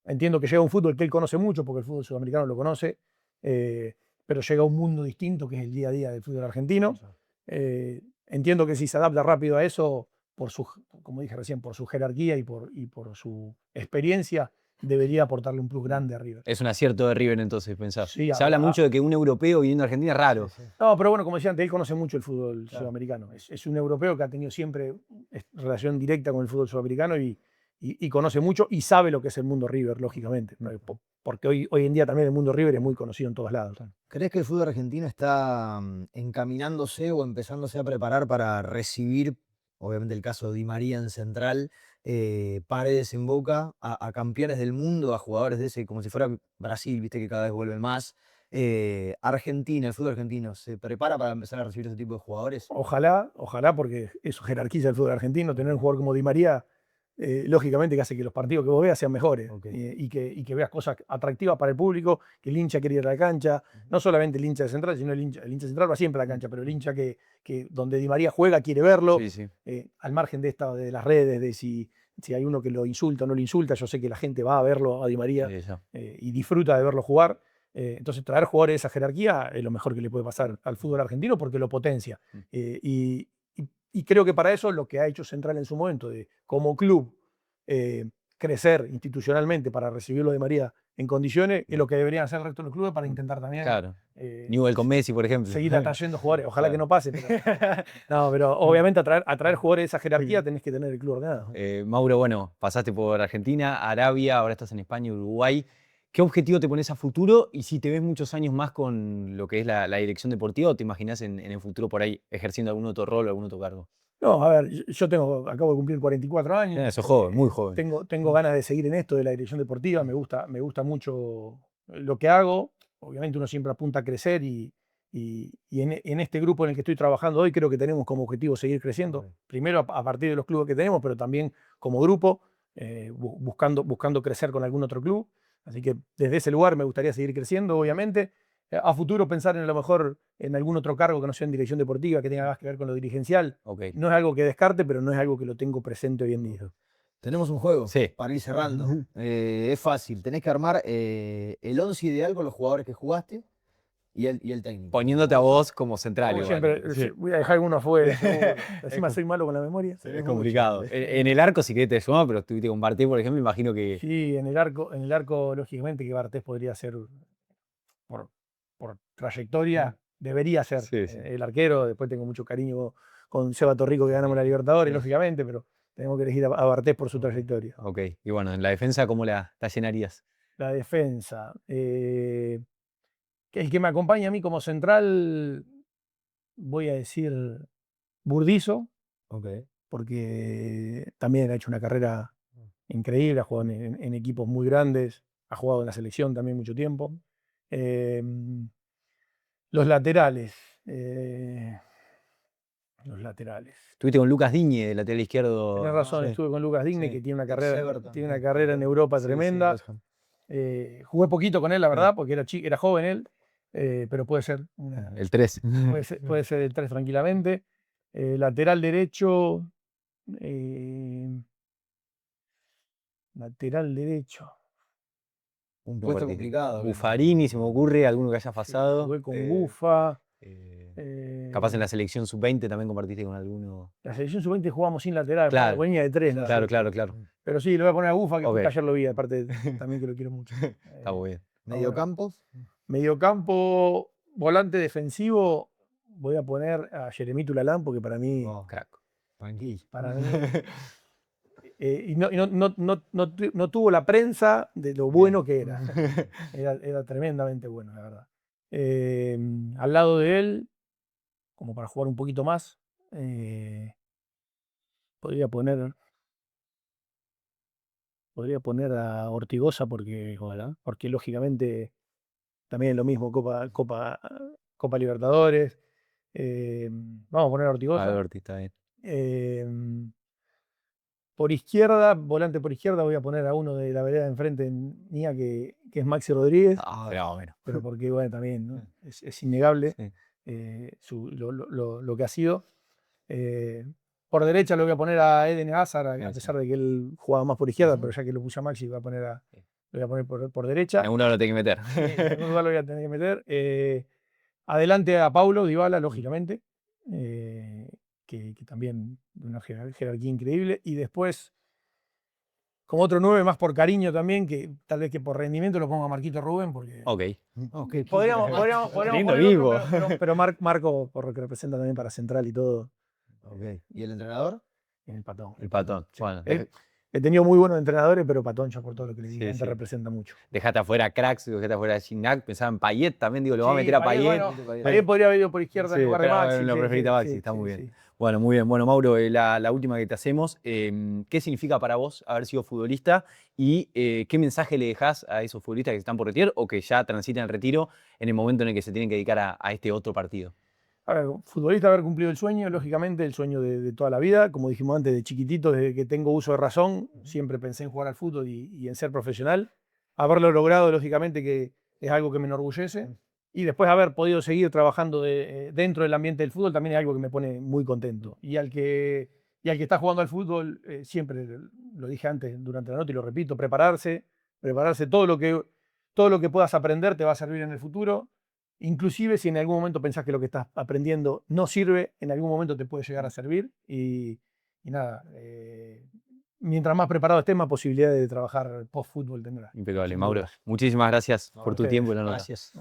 Entiendo que llega un fútbol que él conoce mucho, porque el fútbol sudamericano lo conoce, pero llega a un mundo distinto que es el día a día del fútbol argentino. Entiendo que si se adapta rápido a eso, como dije recién, por su jerarquía y por su experiencia, debería aportarle un plus grande a River. Es un acierto de River entonces, pensás. Sí, Se habla mucho de que un europeo viniendo a Argentina es raro. Sí, sí. no, pero bueno, como decía antes, él conoce mucho el fútbol Claro. sudamericano. Es un europeo que ha tenido siempre relación directa con el fútbol sudamericano y y conoce mucho y sabe lo que es el mundo River, lógicamente. ¿No? Porque hoy en día también el mundo River es muy conocido en todos lados. ¿Crees que el fútbol argentino está encaminándose o empezándose a preparar para recibir, obviamente el caso de Di María en Central, Paredes en Boca, a campeones del mundo, a jugadores de ese, como si fuera Brasil, viste que cada vez vuelve más? Argentina, el fútbol argentino, ¿se prepara para empezar a recibir ese tipo de jugadores? Ojalá, porque eso jerarquiza el fútbol argentino, tener un jugador como Di María, lógicamente que hace que los partidos que vos veas sean mejores Ok. y que veas cosas atractivas para el público, que el hincha quiere ir a la cancha, no solamente el hincha de Central, sino el hincha central va siempre a la cancha, pero el hincha que donde Di María juega quiere verlo, Sí, sí. al margen de las redes, de si hay uno que lo insulta o no lo insulta, yo sé que la gente va a verlo a Di María Sí, ya. y disfruta de verlo jugar. Entonces traer jugadores de esa jerarquía es lo mejor que le puede pasar al fútbol argentino porque lo potencia. Y creo que para eso lo que ha hecho Central en su momento, de como club crecer institucionalmente para recibirlo de María en condiciones, es lo que deberían hacer el resto de los clubes para intentar también Claro. Newell con Messi, por ejemplo. seguir atrayendo jugadores. Ojalá Claro. que no pase. Pero obviamente atraer jugadores de esa jerarquía tenés que tener el club ordenado. Mauro, bueno, pasaste por Argentina, Arabia, ahora estás en España, Uruguay. ¿Qué objetivo te pones a futuro? Y si te ves muchos años más con lo que es la dirección deportiva, ¿o te imaginas en el futuro por ahí ejerciendo algún otro rol o algún otro cargo? No, a ver, yo acabo de cumplir 44 años. Sos joven, muy joven. Tengo ganas de seguir en esto de la dirección deportiva, me gusta mucho lo que hago. Obviamente uno siempre apunta a crecer y en este grupo en el que estoy trabajando hoy creo que tenemos como objetivo seguir creciendo. Primero a partir de los clubes que tenemos, pero también como grupo, buscando crecer con algún otro club. Así que desde ese lugar me gustaría seguir creciendo, obviamente. A futuro pensar en a lo mejor en algún otro cargo que no sea en dirección deportiva, que tenga más que ver con lo dirigencial. Ok. No es algo que descarte, pero no es algo que lo tengo presente hoy en día. Tenemos un juego Sí. para ir cerrando. Es fácil, tenés que armar el 11 ideal con los jugadores que jugaste y el técnico. Poniéndote a vos como central. Como igual. siempre, Sí. voy a dejar alguno afuera. seguro. Encima soy malo con la memoria. Es complicado. En el arco sí que te suma, pero estuviste con Barté, por ejemplo, imagino que... Sí, en el arco lógicamente que Bartés podría ser por trayectoria, debería ser Sí, sí. el arquero. Después tengo mucho cariño con Seba Torrico que ganamos la Libertadores, Sí. lógicamente, pero tenemos que elegir a Bartés por su trayectoria. Ok. Y bueno, en la defensa, ¿cómo la llenarías? La defensa. Que el que me acompaña a mí como central, voy a decir Burdizo, Ok. porque también ha hecho una carrera increíble, ha jugado en equipos muy grandes, ha jugado en la selección también mucho tiempo. Los laterales. Los laterales. Estuviste con Lucas Digne, de lateral izquierdo. Tenés razón, Sí. estuve con Lucas Digne, Sí, que tiene una ex carrera, Everton. tiene una carrera en Europa Sí, tremenda. sí, West Ham. Jugué poquito con él, la verdad, porque era joven él, pero puede ser, El 3. puede ser el 3 tranquilamente. Lateral derecho. Lateral derecho. Un puesto complicado. Buffarini, se me ocurre, alguno que haya pasado. Jugué con Bufa. Capaz en la selección sub-20 también compartiste con alguno. La selección sub-20 jugamos sin lateral, Claro. venía de 3. Claro. Pero sí, le voy a poner a Bufa, que Ok. justo ayer lo vi, aparte también que lo quiero mucho. Está muy bien. Mediocampo. Mediocampo, volante defensivo, voy a poner a Jeremy Tulalán, porque para mí, Crack. Tranquilo. para mí y no tuvo la prensa de lo bueno que era. Era tremendamente bueno, la verdad. Al lado de él, como para jugar un poquito más, podría poner a Ortigosa porque lógicamente también es lo mismo, Copa Libertadores. Vamos a poner a Ortigosa. Ortiz, está bien. Por izquierda, volante por izquierda, voy a poner a uno de la vereda de enfrente mía, que es Maxi Rodríguez. Pero porque, bueno, también, ¿no? es innegable lo que ha sido. Por derecha lo voy a poner a Eden Hazard, a pesar de que él jugaba más por izquierda, pero ya que lo puse a Maxi, lo voy a poner por derecha. En algún lado lo tengo que meter. En algún lugar lo voy a tener que meter. Adelante a Paulo Dybala, lógicamente, que también de una jerarquía increíble. Y después, como otro 9 más por cariño también, que tal vez que por rendimiento lo ponga Marquito Rubén, porque Ok. podríamos Lindo poner vivo. otro, pero Marco, por lo que representa también para Central y todo, Ok. ¿Y el entrenador? en el patón. El patón. Sí. Bueno, Él he tenido muy buenos entrenadores, pero Patoncha, por todo lo que le Sí, dije, sí. te representa mucho. Dejaste afuera Cracks, dejaste afuera Gignac, pensaba en Payet también, digo, lo va a Sí, meter a Payet, Payet. bueno, ¿viste? Payet. Payet podría haber ido por izquierda en Sí, lugar de pero Maxi. lo Sí, preferiste a sí, Maxi, sí, está muy sí, bien. sí. Bueno, muy bien. Bueno, Mauro, la última que te hacemos, ¿qué significa para vos haber sido futbolista y qué mensaje le dejás a esos futbolistas que se están por retirar o que ya transitan el retiro en el momento en el que se tienen que dedicar a este otro partido? A ver, futbolista, haber cumplido el sueño, lógicamente, el sueño de toda la vida. Como dijimos antes, de chiquitito, desde que tengo uso de razón, siempre pensé en jugar al fútbol y en ser profesional. Haberlo logrado, lógicamente, que es algo que me enorgullece. Y después haber podido seguir trabajando dentro del ambiente del fútbol también es algo que me pone muy contento. Y al que está jugando al fútbol, siempre lo dije antes durante la nota y lo repito, prepararse todo lo que puedas aprender te va a servir en el futuro. Inclusive si en algún momento pensás que lo que estás aprendiendo no sirve, en algún momento te puede llegar a servir. Y nada, mientras más preparado estés, más posibilidades de trabajar post-fútbol tendrás. Impecable, Sin Mauro. dudas. Muchísimas gracias No, por tu ustedes. tiempo y la nota. Gracias.